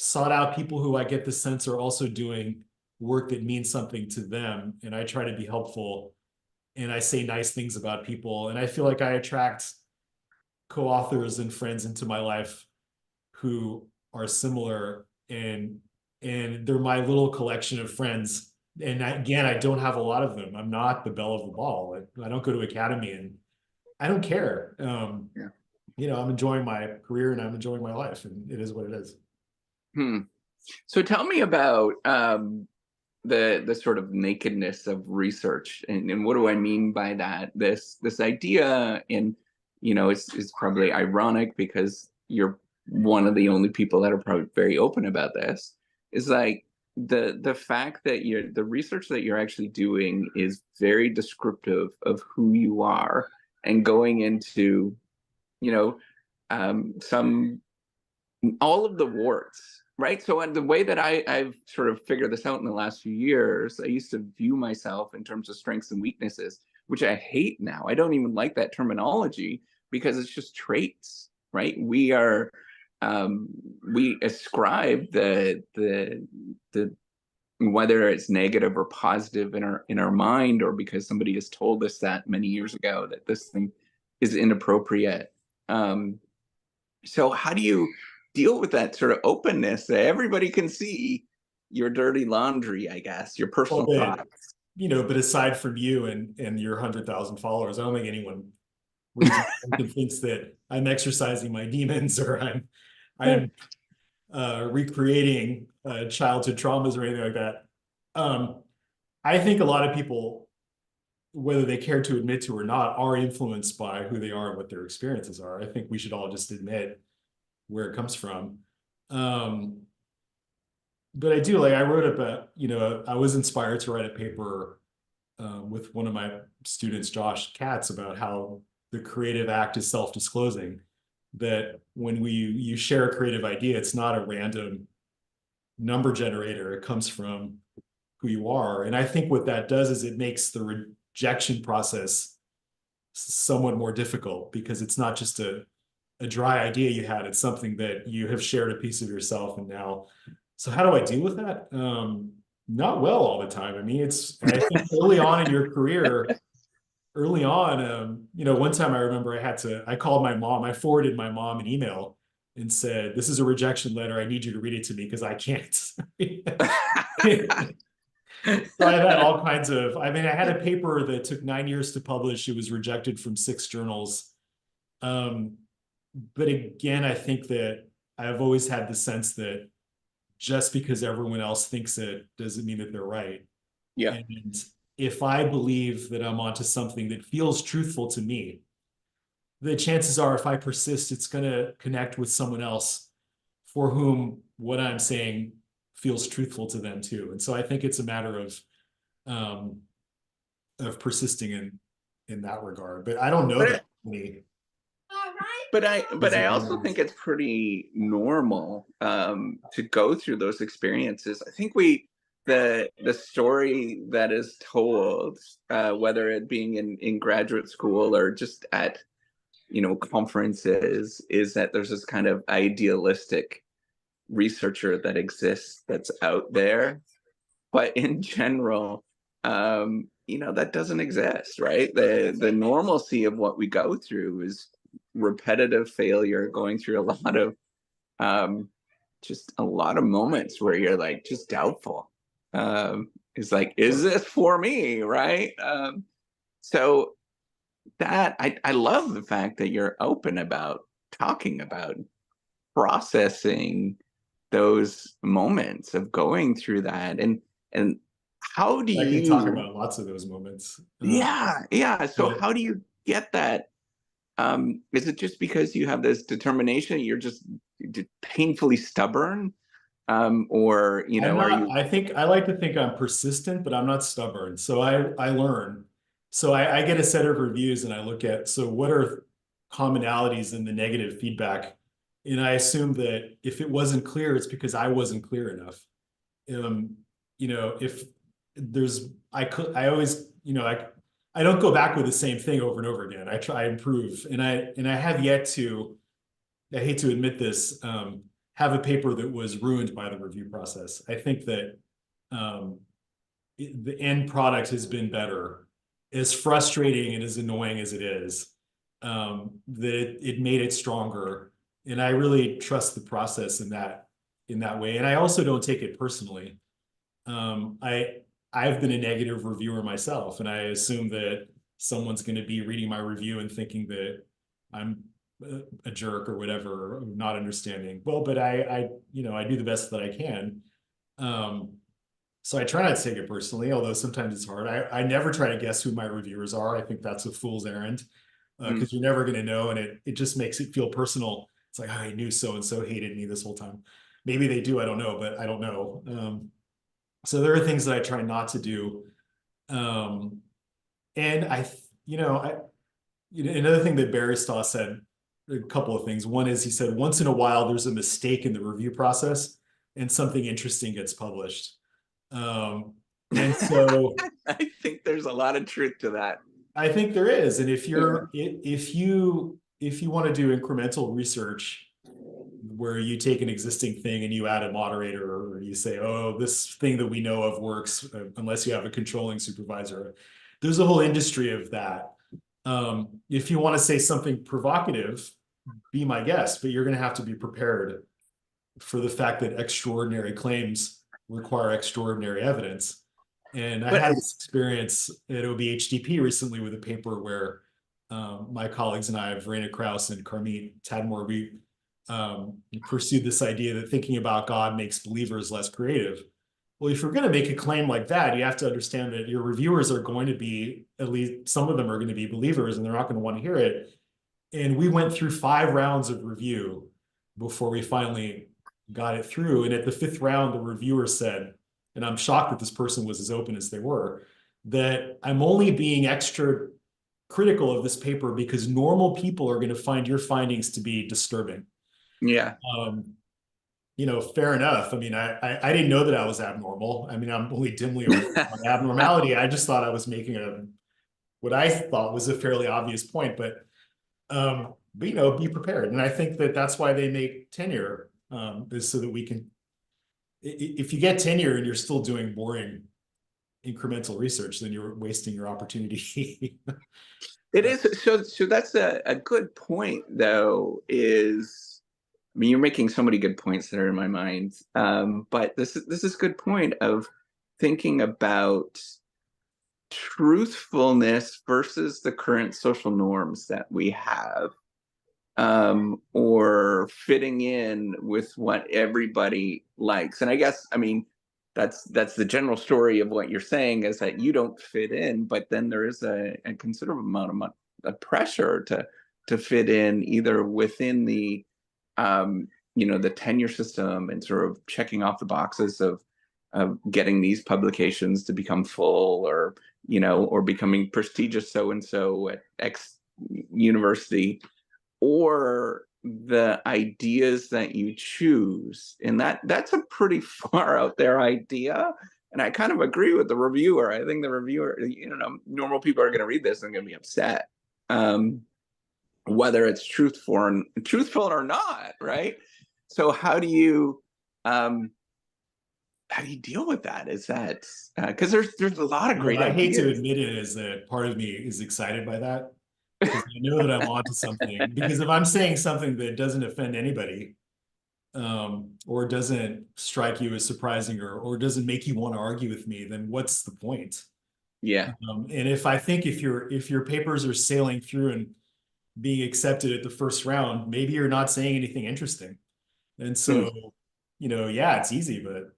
sought out people who I get the sense are also doing work that means something to them. And I try to be helpful and I say nice things about people. And I feel like I attract co-authors and friends into my life who are similar, and they're my little collection of friends. And again, I don't have a lot of them. I'm not the belle of the ball. I don't go to academy and I don't care. Yeah. I'm enjoying my career and I'm enjoying my life, and it is what it is. Hmm. So tell me about the sort of nakedness of research, and what do I mean by that? This idea, and it's probably ironic because you're one of the only people that are probably very open about this. Is like the fact that the research that you're actually doing is very descriptive of who you are, and going into you know some all of the warts, right? So the way that I've sort of figured this out in the last few years, I used to view myself in terms of strengths and weaknesses, which I hate now. I don't even like that terminology because it's just traits, right? Um, we ascribe the whether it's negative or positive in our mind, or because somebody has told us that many years ago that this thing is inappropriate. Um, so how do you deal with that sort of openness that everybody can see your dirty laundry, I guess, your Well, personal thoughts? but aside from you and your 100,000 followers, I don't think anyone reads and thinks that I'm exercising my demons or I'm recreating childhood traumas or anything like that. I think a lot of people, whether they care to admit to or not, are influenced by who they are and what their experiences are. I think we should all just admit where it comes from. Um, but I do, like, I wrote about, I was inspired to write a paper with one of my students, Josh Katz, about how the creative act is self-disclosing. That when you share a creative idea, it's not a random number generator. It comes from who you are. And I think what that does is it makes the rejection process somewhat more difficult, because it's not just a dry idea you had. It's something that you have shared a piece of yourself. And now, so how do I deal with that? Not well all the time. I mean, I think early on in your career, early on, one time I remember I called my mom, I forwarded my mom an email and said, "This is a rejection letter. I need you to read it to me because I can't." So I've had all kinds of, I mean, I had a paper that took 9 years to publish. It was rejected from 6 journals. Um, but again, I think that I've always had the sense that just because everyone else thinks it doesn't mean that they're right. Yeah. And if I believe that I'm onto something that feels truthful to me, the chances are if I persist, it's going to connect with someone else for whom what I'm saying feels truthful to them too. And so I think it's a matter um, of persisting in that regard. But I don't know But that many. but I also think it's pretty normal to go through those experiences. I think the story that is told, whether it being in graduate school or just at conferences, is that there's this kind of idealistic researcher that exists that's out there, but in general, that doesn't exist, right? The normalcy of what we go through is repetitive failure, going through a lot of um, just a lot of moments where you're like just doubtful. It's like, is this for me, right? So that I love the fact that you're open about talking about processing those moments of going through that, and how do I can talk you about lots of those moments. yeah, so But how do you get that? Is it just because you have this determination, you're just painfully stubborn, or I'm are not, you? I think I like to think I'm persistent, but I'm not stubborn. So I learn. So I get a set of reviews and I look at, so what are commonalities in the negative feedback? And I assume that if it wasn't clear, it's because I wasn't clear enough. Um, if I always, I don't go back with the same thing over and over again. I try to improve, and I have yet to, I hate to admit this, have a paper that was ruined by the review process. I think that the end product has been better, as frustrating and as annoying as it is, that it made it stronger. And I really trust the process in that way. And I also don't take it personally. I've been a negative reviewer myself, and I assume that someone's going to be reading my review and thinking that I'm a jerk or whatever, or not understanding. Well, but I do the best that I can. So I try not to take it personally, although sometimes it's hard. I never try to guess who my reviewers are. I think that's a fool's errand, because you're never going to know, and it just makes it feel personal. It's like, oh, I knew so and so hated me this whole time. Maybe they do. I don't know, but I don't know. So there are things that I try not to do. And another thing that Barry Staw said, a couple of things. One is he said, once in a while, there's a mistake in the review process and something interesting gets published. And so I think there's a lot of truth to that. I think there is. And Yeah. if you want to do incremental research where you take an existing thing and you add a moderator, or you say, oh, this thing that we know of works, unless you have a controlling supervisor. There's a whole industry of that. If you want to say something provocative, be my guest, but you're going to have to be prepared for the fact that extraordinary claims require extraordinary evidence. And I But had this experience at OBHDP recently with a paper where my colleagues and I, Verena Krause and Carmit Tadmore, we pursued this idea that thinking about God makes believers less creative. Well, if you're going to make a claim like that, you have to understand that your reviewers are going to be, at least some of them are going to be believers, and they're not going to want to hear it. And we went through 5 rounds of review before we finally got it through. And at the 5th round, the reviewer said, and I'm shocked that this person was as open as they were, that I'm only being extra critical of this paper because normal people are going to find your findings to be disturbing. yeah. Fair enough. I mean, I didn't know that I was abnormal. I mean, I'm only dimly aware of my abnormality. I just thought I was making what I thought was a fairly obvious point, but be prepared. And I think that that's why they make tenure, is so that we can, if you get tenure and you're still doing boring incremental research, then you're wasting your opportunity. It is. So that's a good point, though, is, I mean, you're making so many good points that are in my mind. But this is a good point of thinking about truthfulness versus the current social norms that we have, or fitting in with what everybody likes. And I guess, I mean, that's the general story of what you're saying, is that you don't fit in, but then there is a considerable amount of pressure to fit in, either within the the tenure system, and sort of checking off the boxes of getting these publications to become full, or becoming prestigious so and so at X university, or the ideas that you choose. And that's a pretty far out there idea. And I kind of agree with the reviewer. I think the reviewer, normal people are going to read this and going to be upset, whether it's truthful or not, right? So how do you deal with that? Is that because there's a lot of great I hate to ideas. admit it, is that part of me is excited by that, because I know that I'm onto something. Because if I'm saying something that doesn't offend anybody, or doesn't strike you as surprising, or doesn't make you want to argue with me, then what's the point? Yeah. And if I think if your papers are sailing through and being accepted at the first round, maybe you're not saying anything interesting. And so, yeah, it's easy, but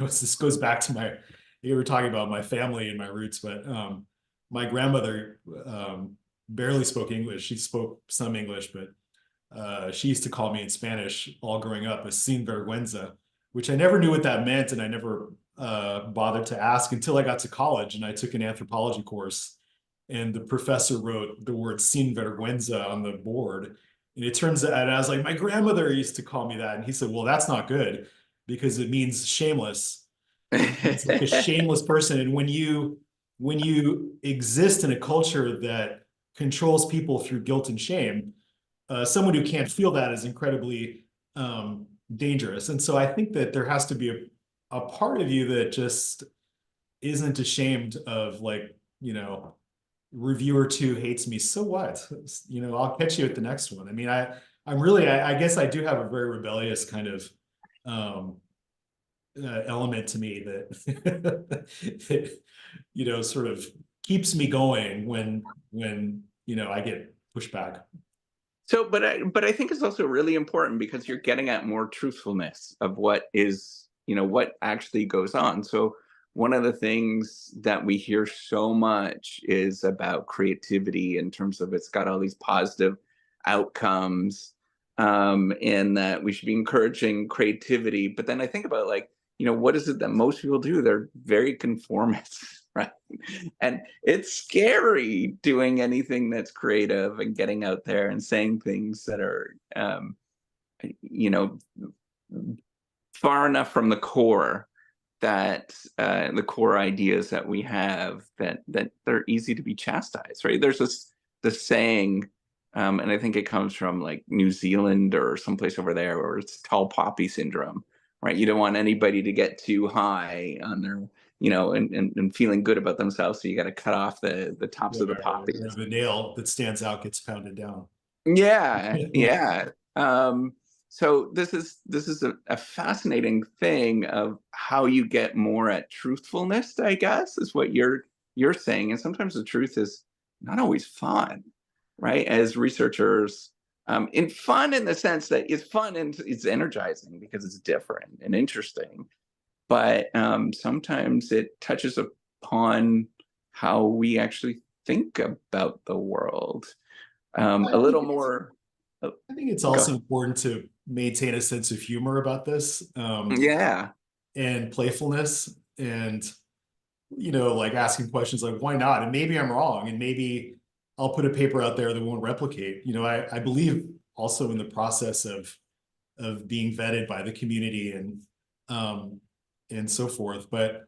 this goes back to you were talking about my family and my roots, but my grandmother barely spoke English. She spoke some English, but she used to call me in Spanish all growing up a sin vergüenza, which I never knew what that meant, and I never bothered to ask until I got to college and I took an anthropology course, and the professor wrote the word sin vergüenza on the board. And it turns out, and I was like, my grandmother used to call me that. And he said, well, that's not good, because it means shameless. It's like a shameless person. And when you exist in a culture that controls people through guilt and shame, someone who can't feel that is incredibly dangerous. And so I think that there has to be a part of you that just isn't ashamed of, like, reviewer two hates me, so what? I'll catch you at the next one. I mean, I guess I do have a very rebellious kind of um, element to me that, sort of keeps me going when I get pushed back. So, but I think it's also really important because you're getting at more truthfulness of what is, what actually goes on. So one of the things that we hear so much is about creativity in terms of it's got all these positive outcomes, and that we should be encouraging creativity. But then I think about, like, what is it that most people do? They're very conformist, right? And it's scary doing anything that's creative and getting out there and saying things that are, you know, far enough from the core, that the core ideas that we have, that they're easy to be chastised, right? There's this saying, and I think it comes from like New Zealand or someplace over there, where it's tall poppy syndrome, right? You don't want anybody to get too high on their, and feeling good about themselves, so you got to cut off the tops of the Where poppies. the nail that stands out gets pounded down. Yeah, yeah. So this is a fascinating thing of how you get more at truthfulness, I guess, is what you're saying. And sometimes the truth is not always fun, right? As researchers, in fun in the sense that it's fun and it's energizing because it's different and interesting. But sometimes it touches upon how we actually think about the world, I a think little it's more. Oh, I think it's go also ahead. important to maintain a sense of humor about this, Yeah. and playfulness, and like asking questions like, why not? And maybe I'm wrong, and maybe I'll put a paper out there that won't replicate. I believe also in the process of being vetted by the community um and so forth. But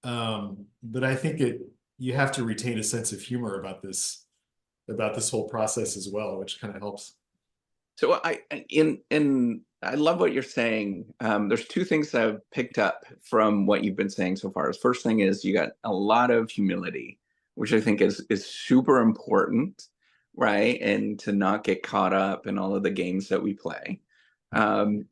I think you have to retain a sense of humor about this whole process as well, which kind of helps. So I love what you're saying. There's two things I've picked up from what you've been saying so far. The first thing is you got a lot of humility, which I think is super important, right? And to not get caught up in all of the games that we play. Um,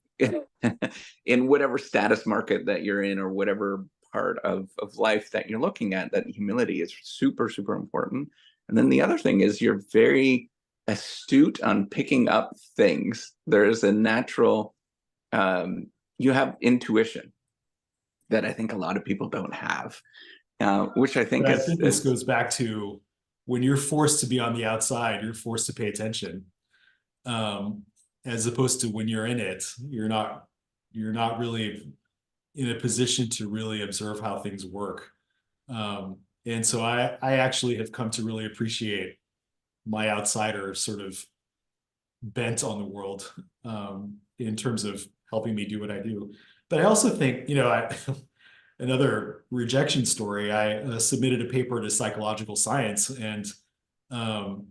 in whatever status market that you're in, or whatever part of life that you're looking at, that humility is super, super important. And then the other thing is you're very astute on picking up things. There is a natural, you have intuition that I think a lot of people don't have, which I But think I is, think this goes back to when you're forced to be on the outside, you're forced to pay attention. Um, as opposed to when you're in it, you're not really in a position to really observe how things work. And so I actually have come to really appreciate my outsider sort of bent on the world, in terms of helping me do what I do. But I also think, another rejection story. I submitted a paper to Psychological Science, and um,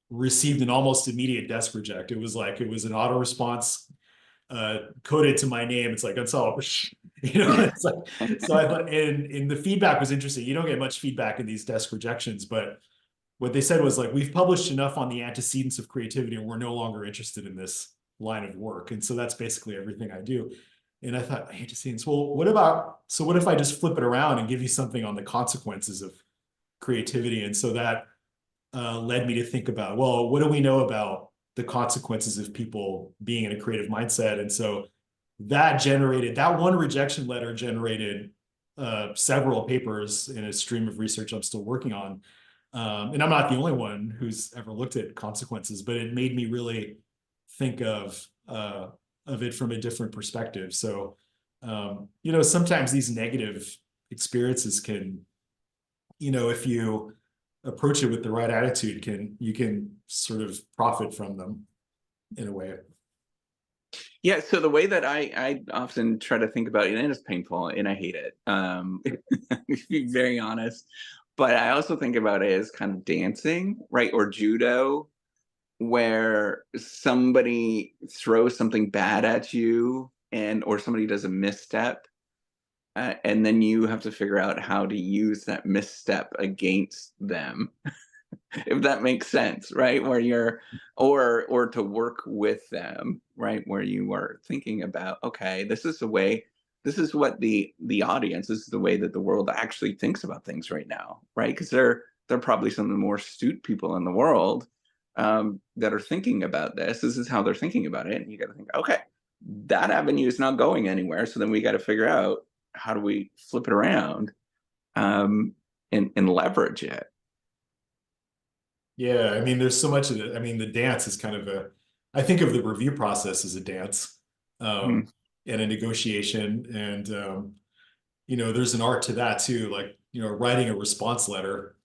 received an almost immediate desk reject. It was an auto response coded to my name. It's like Goncalo, it's like, so I thought, and the feedback was interesting. You don't get much feedback in these desk rejections, but what they said was like, we've published enough on the antecedents of creativity, and we're no longer interested in this line of work. And so that's basically everything I do. And I thought, antecedents, well, what if I just flip it around and give you something on the consequences of creativity? And so that led me to think about, well, what do we know about the consequences of people being in a creative mindset? And so that one rejection letter generated several papers in a stream of research I'm still working on. And I'm not the only one who's ever looked at consequences, but it made me really think of it from a different perspective. So, sometimes these negative experiences can, if you approach it with the right attitude, you can sort of profit from them in a way. Yeah, so the way that I often try to think about it, and it's painful and I hate it, to be very honest, but I also think about it as kind of dancing, right? Or judo, where somebody throws something bad at you and or somebody does a misstep, and then you have to figure out how to use that misstep against them, if that makes sense, right? Where you're or to work with them, right? Where you are thinking about, okay, this is the way, this is what the audience, this is the way that the world actually thinks about things right now, right? Because they're probably some of the more astute people in the world, that are thinking about this. This is how they're thinking about it, and you got to think, okay, that avenue is not going anywhere. So then we got to figure out how do we flip it around, um, and leverage it. Yeah, I mean, there's so much of it. I mean, the dance is kind of I think of the review process as a dance, Mm. and a negotiation. And, there's an art to that too, like, writing a response letter.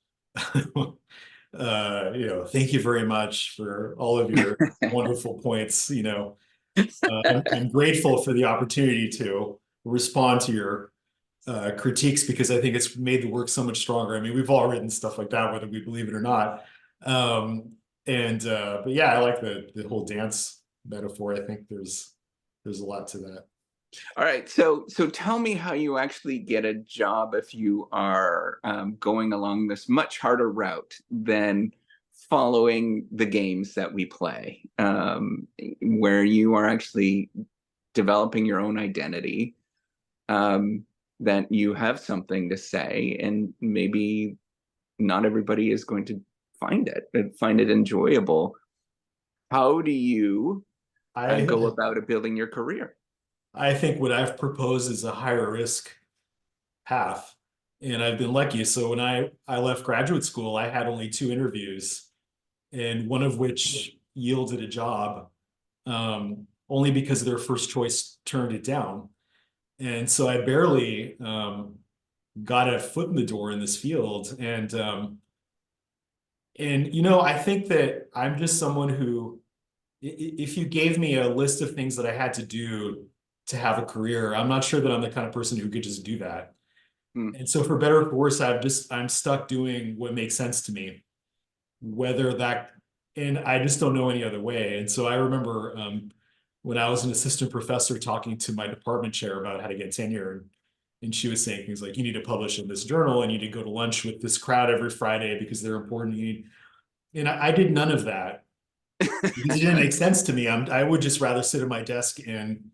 Thank you very much for all of your wonderful points. I'm grateful for the opportunity to respond to your critiques because I think it's made the work so much stronger. I mean, we've all written stuff like that, whether we believe it or not. Um, but yeah, I like the whole dance metaphor. I think there's a lot to that. All right, so tell me how you actually get a job if you are, going along this much harder route than following the games that we play, where you are actually developing your own identity, um, that you have something to say, and maybe not everybody is going to find it and find it enjoyable. How do you go I about building your career? I think what I've proposed is a higher risk path, and I've been lucky. So when I left graduate school, I had only two interviews, and one of which yielded a job, only because their first choice turned it down. And so I barely got a foot in the door in this field. And I think that I'm just someone who, if you gave me a list of things that I had to do to have a career, I'm not sure that I'm the kind of person who could just do that. Mm. And so for better or for worse, I'm stuck doing what makes sense to me, whether that, and I just don't know any other way. And so I remember when I was an assistant professor talking to my department chair about how to get tenure, and she was saying things like, you need to publish in this journal and you need to go to lunch with this crowd every Friday because they're important. And I did none of that because it didn't make sense to me. I would just rather sit at my desk and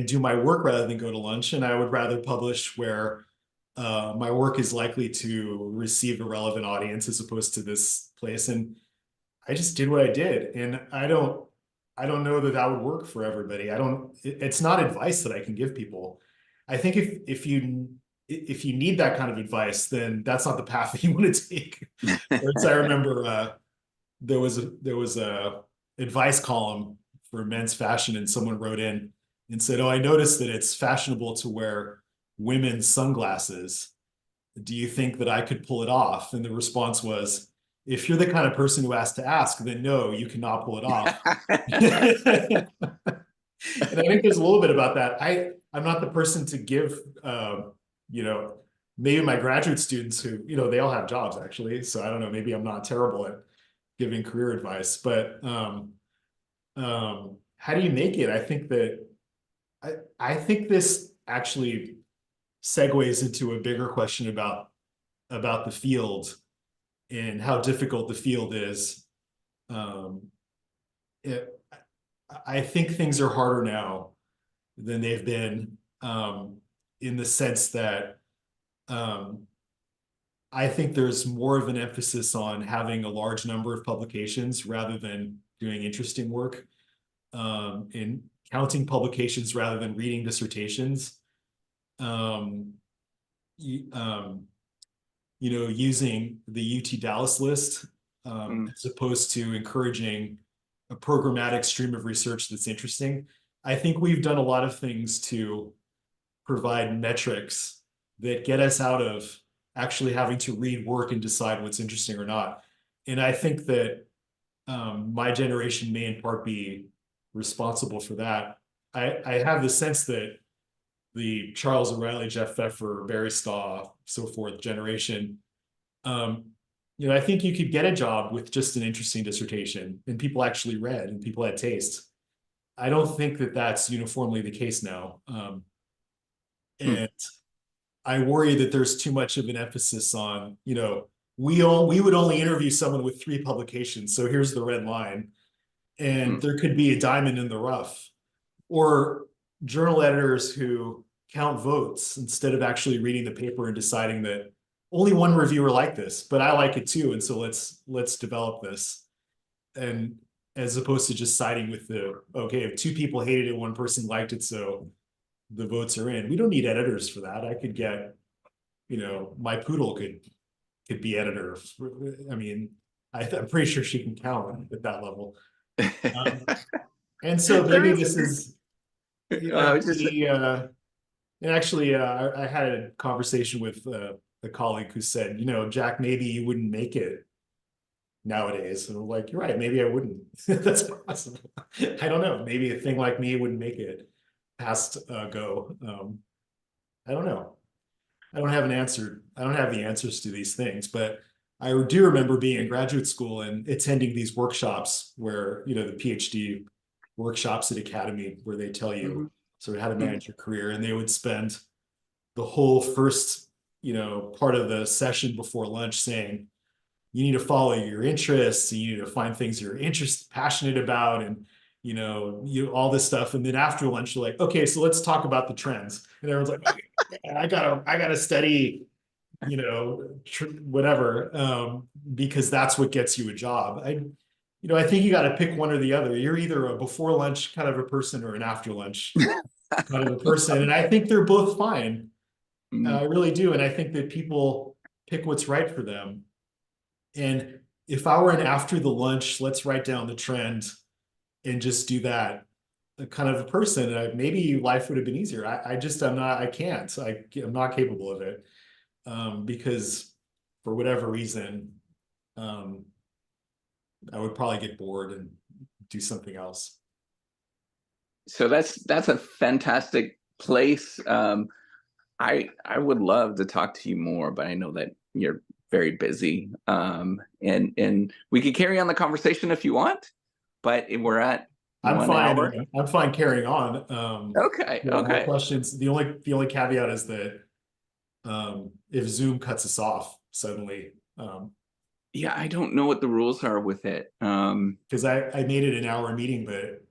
do my work rather than go to lunch. And I would rather publish where my work is likely to receive a relevant audience as opposed to this place. And I just did what I did. And I don't know that that would work for everybody. It's not advice that I can give people. I think if you need that kind of advice, then that's not the path that you want to take. Whereas I remember there was a advice column for men's fashion, and someone wrote in and said, "Oh, I noticed that it's fashionable to wear women's sunglasses. Do you think that I could pull it off?" And the response was, "If you're the kind of person who has to ask, then no, you cannot pull it off." And I think there's a little bit about that. I'm not the person to give, you know, maybe my graduate students who, they all have jobs actually. So I don't know, maybe I'm not terrible at giving career advice, but how do you make it? I think this actually segues into a bigger question about the field and how difficult the field is. Um, it, I think things are harder now than they've been, in the sense that um, I think there's more of an emphasis on having a large number of publications rather than doing interesting work, and counting publications rather than reading dissertations. Um, um, using the UT Dallas list, Mm. as opposed to encouraging a programmatic stream of research that's interesting. I think we've done a lot of things to provide metrics that get us out of actually having to read work and decide what's interesting or not. And I think that my generation may in part be responsible for that. I have the sense that the Charles O'Reilly, Jeff Pfeffer, Barry Staw, so forth generation, um, I think you could get a job with just an interesting dissertation and people actually read and people had taste. I don't think that that's uniformly the case now. Hmm. And I worry that there's too much of an emphasis on, we would only interview someone with 3 publications. So here's the red line. And Hmm. there could be a diamond in the rough. Or journal editors who count votes instead of actually reading the paper and deciding that only one reviewer liked this, but I like it too. And so let's develop this. And as opposed to just siding with okay, if 2 people hated it, one person liked it, so the votes are in. We don't need editors for that. I could get, my poodle could be editor. I mean, I'm pretty sure she can count at that level. Um, and so There maybe is. this is, I was just. and actually, I had a conversation with a colleague who said, Jack, maybe you wouldn't make it nowadays. And I'm like, you're right, maybe I wouldn't. That's possible. I don't know. Maybe a thing like me wouldn't make it past go. I don't know. I don't have an answer. I don't have the answers to these things, but I do remember being in graduate school and attending these workshops where, the PhD workshops at Academy where they tell you Mhm. sort of how to manage your career. And they would spend the whole first, part of the session before lunch saying, you need to follow your interests, and you need to find things you're passionate about, and all this stuff. And then after lunch, you're like, okay, so let's talk about the trends. And everyone's like, okay, I gotta study, whatever, because that's what gets you a job. I think you got to pick one or the other. You're either a before lunch kind of a person or an after lunch kind of a person, and I think they're both fine. Mm. I really do, and I think that people pick what's right for them. And if I were an after the lunch, let's write down the trend and just do that kind of a person, maybe life would have been easier. I just, I'm not, I can't, I'm not capable of it. Because for whatever reason, um, I would probably get bored and do something else. So that's a fantastic place. I would love to talk to you more, but I know that you're very busy. And we could carry on the conversation if you want, but we're at I'm 1 hour. fine. I'm fine carrying on. Okay, You have more okay. questions? The only caveat is that if Zoom cuts us off suddenly, Yeah, I don't know what the rules are with it. because I made it an hour meeting, but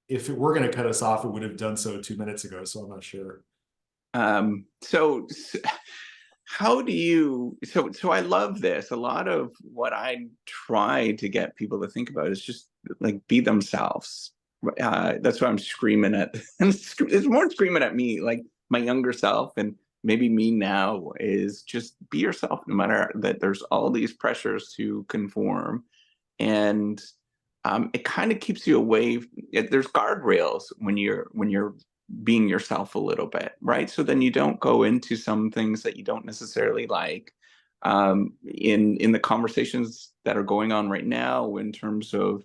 if it were going to cut us off, it would have done so 2 minutes ago. So I'm not sure. So how do you so I love this. A lot of what I try to get people to think about is just like be themselves. That's what I'm screaming at. It's more screaming at me, like my younger self and maybe me now is just be yourself, no matter that there's all these pressures to conform. And it kind of keeps you away. There's guardrails when you're being yourself a little bit, right? So then you don't go into some things that you don't necessarily like. In the conversations that are going on right now, in terms of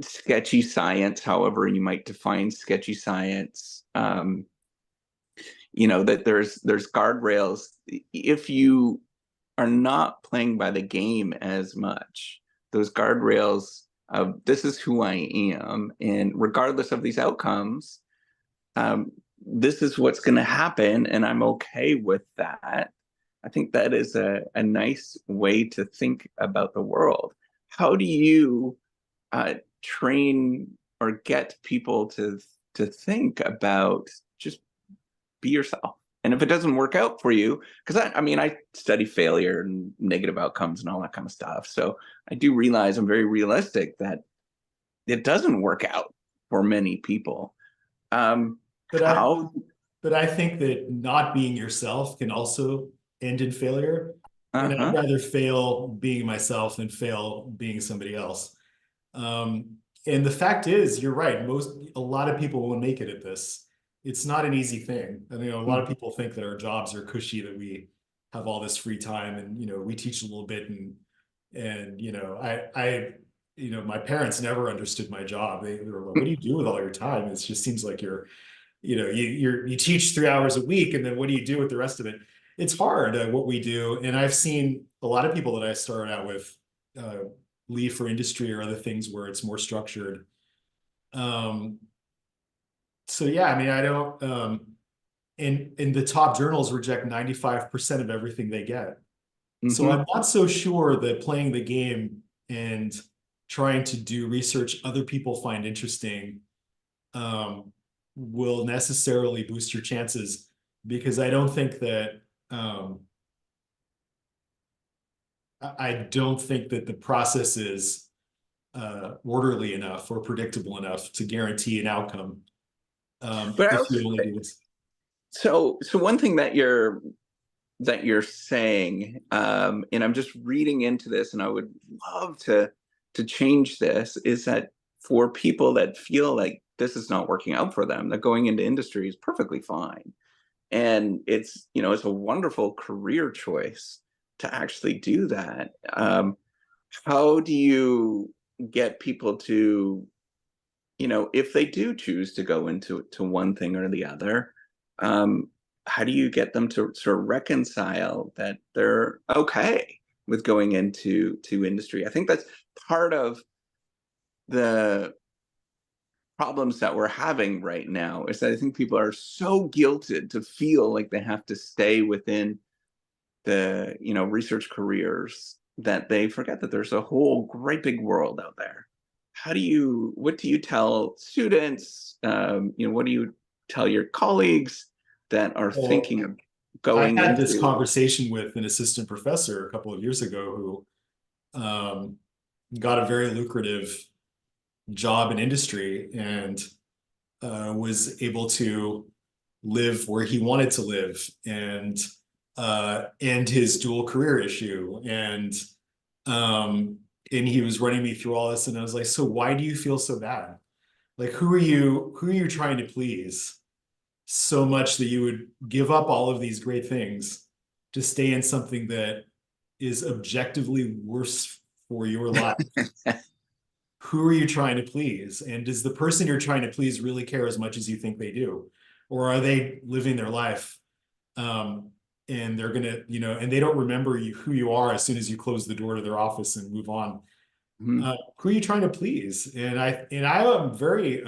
sketchy science, however you might define sketchy science, that there's guardrails. If you are not playing by the game as much, those guardrails of this is who I am, and regardless of these outcomes, this is what's going to happen, and I'm okay with that. I think that is a nice way to think about the world. How do you train or get people to think about just be yourself? And if it doesn't work out for you, because I mean, I study failure and negative outcomes and all that kind of stuff. So I do realize I'm very realistic that it doesn't work out for many people. But I, How? but I think that not being yourself can also end in failure. And I'd Uh-huh. rather fail being myself than fail being somebody else. Um, and the fact is, you're right. A lot of people won't make it at this. It's not an easy thing. And, a lot of people think that our jobs are cushy, that we have all this free time and, we teach a little bit and, my parents never understood my job. They were like, what do you do with all your time? It just seems like you teach 3 hours a week and then what do you do with the rest of it? It's hard what we do. And I've seen a lot of people that I started out with uh, leave for industry or other things where it's more structured. Um, so yeah, I mean, I don't. And the top journals reject 95% of everything they get. So Hmm. I'm not so sure that playing the game and trying to do research other people find interesting um, will necessarily boost your chances because I don't think that I don't think that the process is orderly enough or predictable enough to guarantee an outcome But I if also you only do this. so one thing that you're saying, and I'm just reading into this, and I would love to change this, is that for people that feel like this is not working out for them, that going into industry is perfectly fine, and it's a wonderful career choice to actually do that. How do you get people to, if they do choose to go into one thing or the other, um, how do you get them to sort of reconcile that they're okay with going into industry? I think that's part of the problems that we're having right now is that I think people are so guilted to feel like they have to stay within the research careers that they forget that there's a whole great big world out there. What do you tell students? What do you tell your colleagues that are Well, thinking of I going had this into? conversation with an assistant professor a couple of years ago who got a very lucrative job in industry and was able to live where he wanted to live and end his dual career issue. Um, and he was running me through all this, and I was like, so why do you feel so bad? Like, who are you trying to please so much that you would give up all of these great things to stay in something that is objectively worse for your life? Who are you trying to please? And does the person you're trying to please really care as much as you think they do? Or are they living their life um, and they're gonna, and they don't remember who you are as soon as you close the door to their office and move on? Mhm. Who are you trying to please? And I am very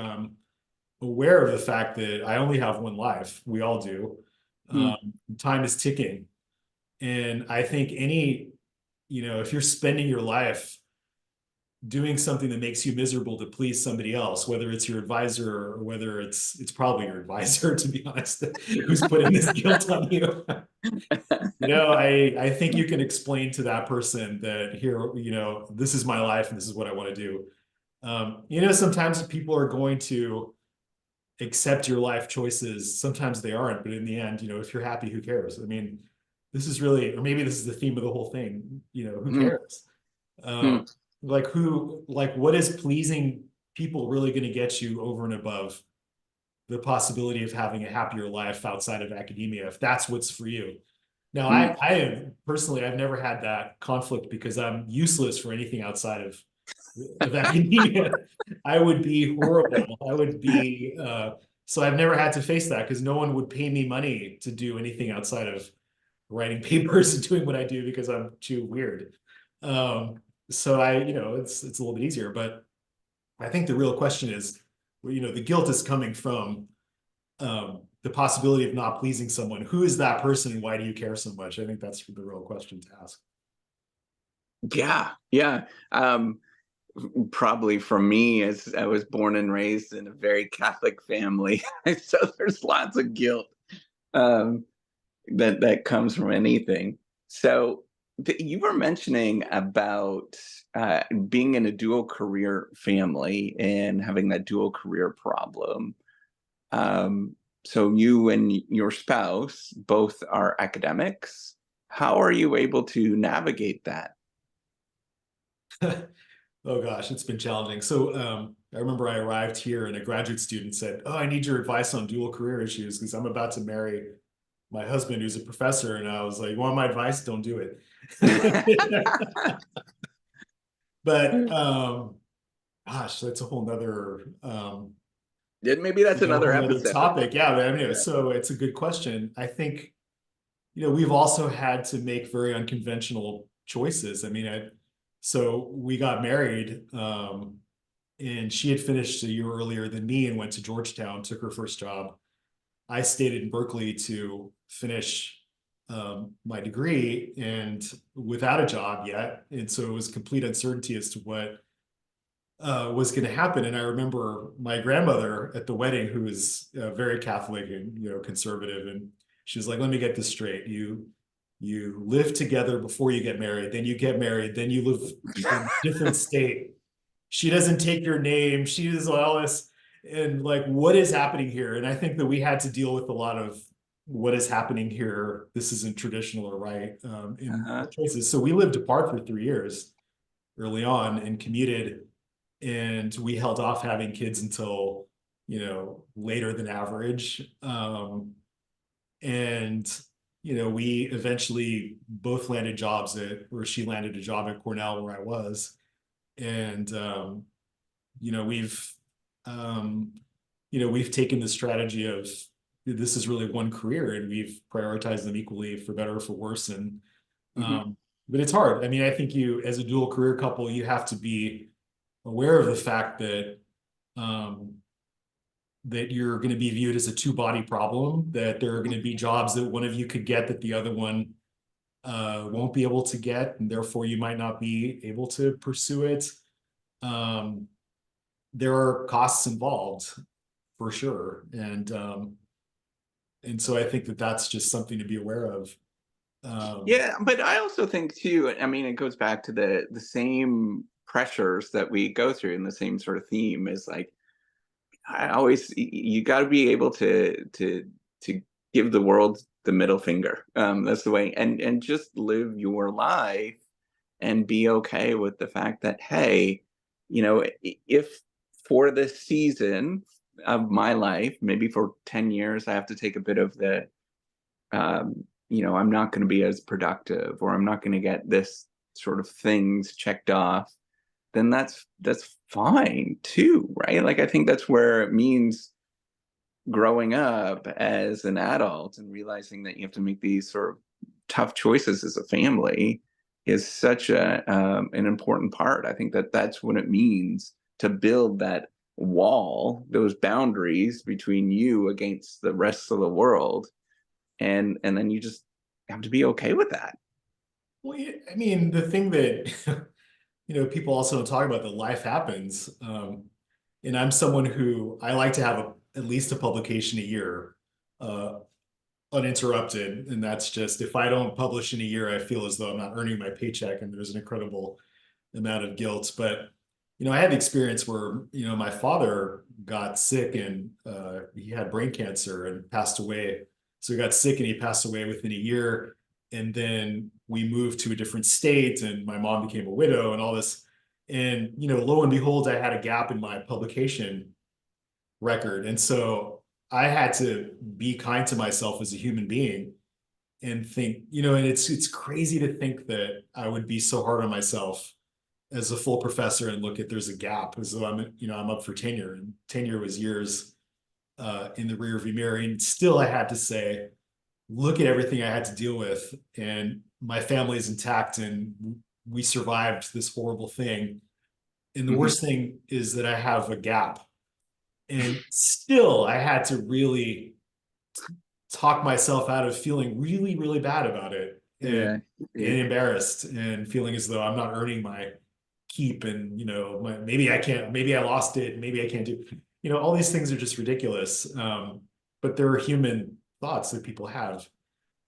aware of the fact that I only have one life. We all do. Mhm. Time is ticking, and I think if you're spending your life doing something that makes you miserable to please somebody else, whether it's your advisor or whether it's probably your advisor, to be honest, who's putting this guilt on you. I think you can explain to that person that here, this is my life and this is what I want to do. Sometimes people are going to accept your life choices. Sometimes they aren't, but in the end, if you're happy, who cares? I mean, this is really, or maybe this is the theme of the whole thing. Who Mhm. cares? Um, Mhm. what is pleasing people really going to get you over and above the possibility of having a happier life outside of academia, if that's what's for you? Now, Mhm. I have personally, I've never had that conflict because I'm useless for anything outside of academia. I would be horrible. I would be, so I've never had to face that because no one would pay me money to do anything outside of writing papers and doing what I do because I'm too weird. Um, so it's a little bit easier, but I think the real question is, the guilt is coming from the possibility of not pleasing someone. Who is that person and why do you care so much? I think that's the real question to ask. Yeah, yeah. Probably for me, as I was born and raised in a very Catholic family, so there's lots of guilt. Um, that comes from anything. So you were mentioning about being in a dual career family and having that dual career problem. Um, so you and your spouse both are academics. How are you able to navigate that? Oh gosh, it's been challenging. So I remember I arrived here and a graduate student said, "Oh, I need your advice on dual career issues because I'm about to marry my husband who's a professor." And I was like, "You want my advice? Don't do it." But gosh, that's a whole nother Maybe that's a another whole nother episode. topic. Yeah, but anyway, so it's a good question. I think we've also had to make very unconventional choices. I mean, so we got married, and she had finished a year earlier than me and went to Georgetown, took her first job. I stayed in Berkeley to finish my degree and without a job yet. And so it was complete uncertainty as to what was going to happen. And I remember my grandmother at the wedding, who was very Catholic and conservative, and she was like, "Let me get this straight. You live together before you get married, then you get married, then you live in a different state. She doesn't take your name. She is all this, and like, what is happening here?" And I think that we had to deal with a lot of what is happening here. This isn't traditional or right in Uh-huh. choices. So we lived apart for 3 years early on and commuted, and we held off having kids until later than average. And we eventually both landed jobs where she landed a job at Cornell where I was, and we've um, we've taken the strategy of this is really one career, and we've prioritized them equally for better or for worse. And Hmm. but it's hard. I mean, I think you, as a dual career couple, you have to be aware of the fact that um, that you're going to be viewed as a two-body problem, that there are going to be jobs that one of you could get that the other one won't be able to get, and therefore you might not be able to pursue it. Um, there are costs involved for sure, and so I think that that's just something to be aware of. Um, Yeah, but I also think too, I mean, it goes back to the same pressures that we go through, and the same sort of theme is like, I always, you got to be able to give the world the middle finger. That's the way, and just live your life and be okay with the fact that, hey, if for this season of my life, maybe for 10 years, I have to take a bit of the I'm not going to be as productive, or I'm not going to get this sort of things checked off, then that's fine too, right? Like, I think that's where it means growing up as an adult and realizing that you have to make these sort of tough choices as a family is such an important part. I think that that's what it means to build that wall, those boundaries between you against the rest of the world, and then you just have to be okay with that. well, I mean, the thing that people also don't talk about, that life happens. And I'm someone who I like to have at least a publication a year, uh, uninterrupted. And that's just, if I don't publish in a year, I feel as though I'm not earning my paycheck, and there's an incredible amount of guilt. But I had the experience where my father got sick, and he had brain cancer and passed away. So he got sick and he passed away within a year. And then we moved to a different state, and my mom became a widow and all this. And lo and behold, I had a gap in my publication record. And so I had to be kind to myself as a human being and think, and it's crazy to think that I would be so hard on myself as a full professor and look at there's a gap, as though I'm up for tenure, and tenure was years in the rear view mirror. And still I had to say, look at everything I had to deal with, and my family is intact, and we survived this horrible thing. And the Mm-hmm. worst thing is that I have a gap. And still I had to really talk myself out of feeling really, really bad about it, Yeah, yeah, and embarrassed, and feeling as though I'm not earning my keep. And maybe I can't, maybe I lost it, maybe I can't do, all these things are just ridiculous. But there are human thoughts that people have,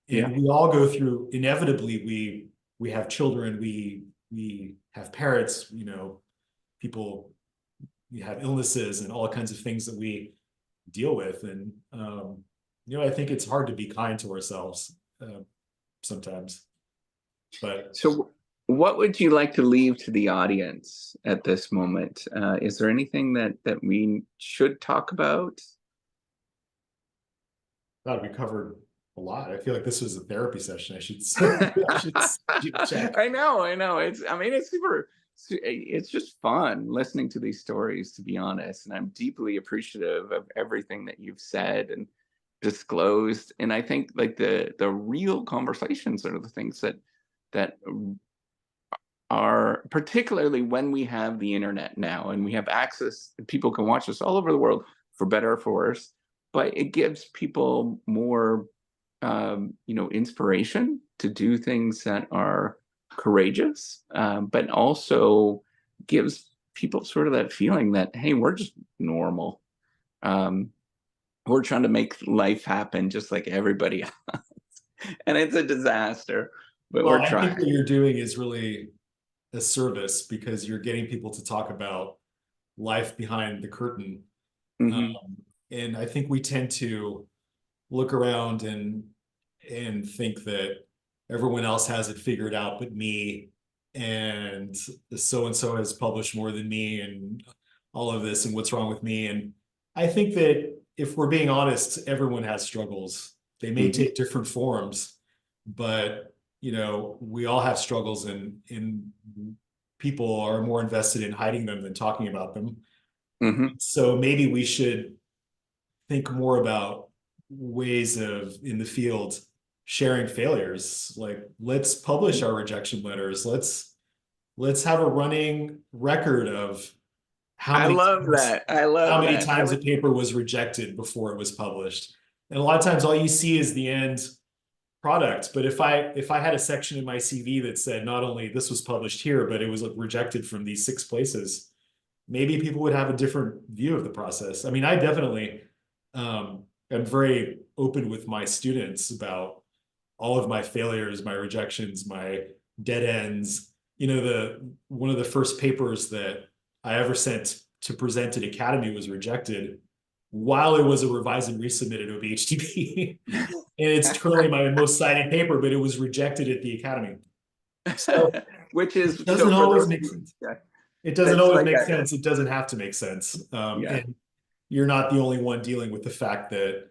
yeah. and we all go through, inevitably we have children, we have parents, people, we have illnesses and all kinds of things that we deal with. And I think it's hard to be kind to ourselves sometimes. But So, what would you like to leave to the audience at this moment? Is there anything that we should talk about? God, we covered a lot. I feel like this was a therapy session. I should check. I know. I mean, it's super. It's just fun listening to these stories, to be honest. And I'm deeply appreciative of everything that you've said and disclosed. And I think like the real conversations are the things that are, particularly when we have the internet now and we have access, people can watch us all over the world, for better or for worse, but it gives people more inspiration to do things that are courageous, but also gives people sort of that feeling that, hey, we're just normal. Um, we're trying to make life happen just like everybody else. And it's a disaster, but Well, we're I think what trying. you're doing is really a service because you're getting people to talk about life behind the curtain. Hmm. Um, and I think we tend to look around and think that everyone else has it figured out but me, and so and so has published more than me, and all of this, and what's wrong with me. And I think that if we're being honest, everyone has struggles. They may Hmm. take different forms, but we all have struggles, and people are more invested in hiding them than talking about them. Hmm. So maybe we should think more about ways of in the field sharing failures. Like, let's publish our rejection letters. Let's have a running record of how I many love times that. I love how many that. I times a would. paper was rejected before it was published. And a lot of times all you see is the end product. But if I had a section in my CV that said not only this was published here, but it was rejected from these 6 places, maybe people would have a different view of the process. I mean, I definitely am very open with my students about all of my failures, my rejections, my dead ends. The one of the first papers that I ever sent to present at Academy was rejected while it was a revise and resubmitted OBHTP. And it's currently my most cited paper, but it was rejected at the Academy. So Which it is, so doesn't for always those of make you, sense. yeah, It doesn't that's always like make a, sense. It doesn't have to make sense. yeah. And you're not the only one dealing with the fact that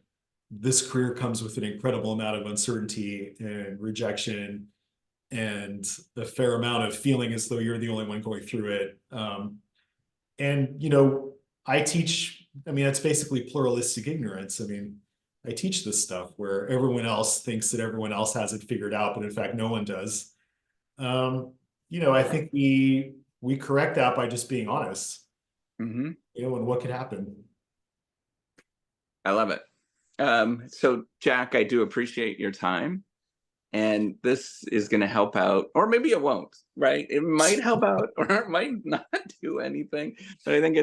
this career comes with an incredible amount of uncertainty and rejection and a fair amount of feeling as though you're the only one going through it. And I teach, I mean, that's basically pluralistic ignorance. I mean, I teach this stuff where everyone else thinks that everyone else has it figured out, but in fact, no one does. Um, I think we correct that by just being honest, Hmm. and what could happen. I love it. So Jack, I do appreciate your time. And this is going to help out, or maybe it won't, right? It might help out, or it might not do anything. But I think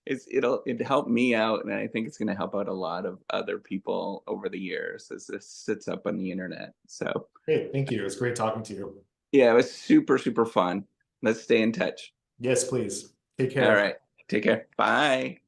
it'll help me out, and I think it's going to help out a lot of other people over the years as this sits up on the internet. So Hey, thank you. It was great talking to you. yeah, it was super, super fun. Let's stay in touch. Yes, please. Take All care. right. Take care. Bye.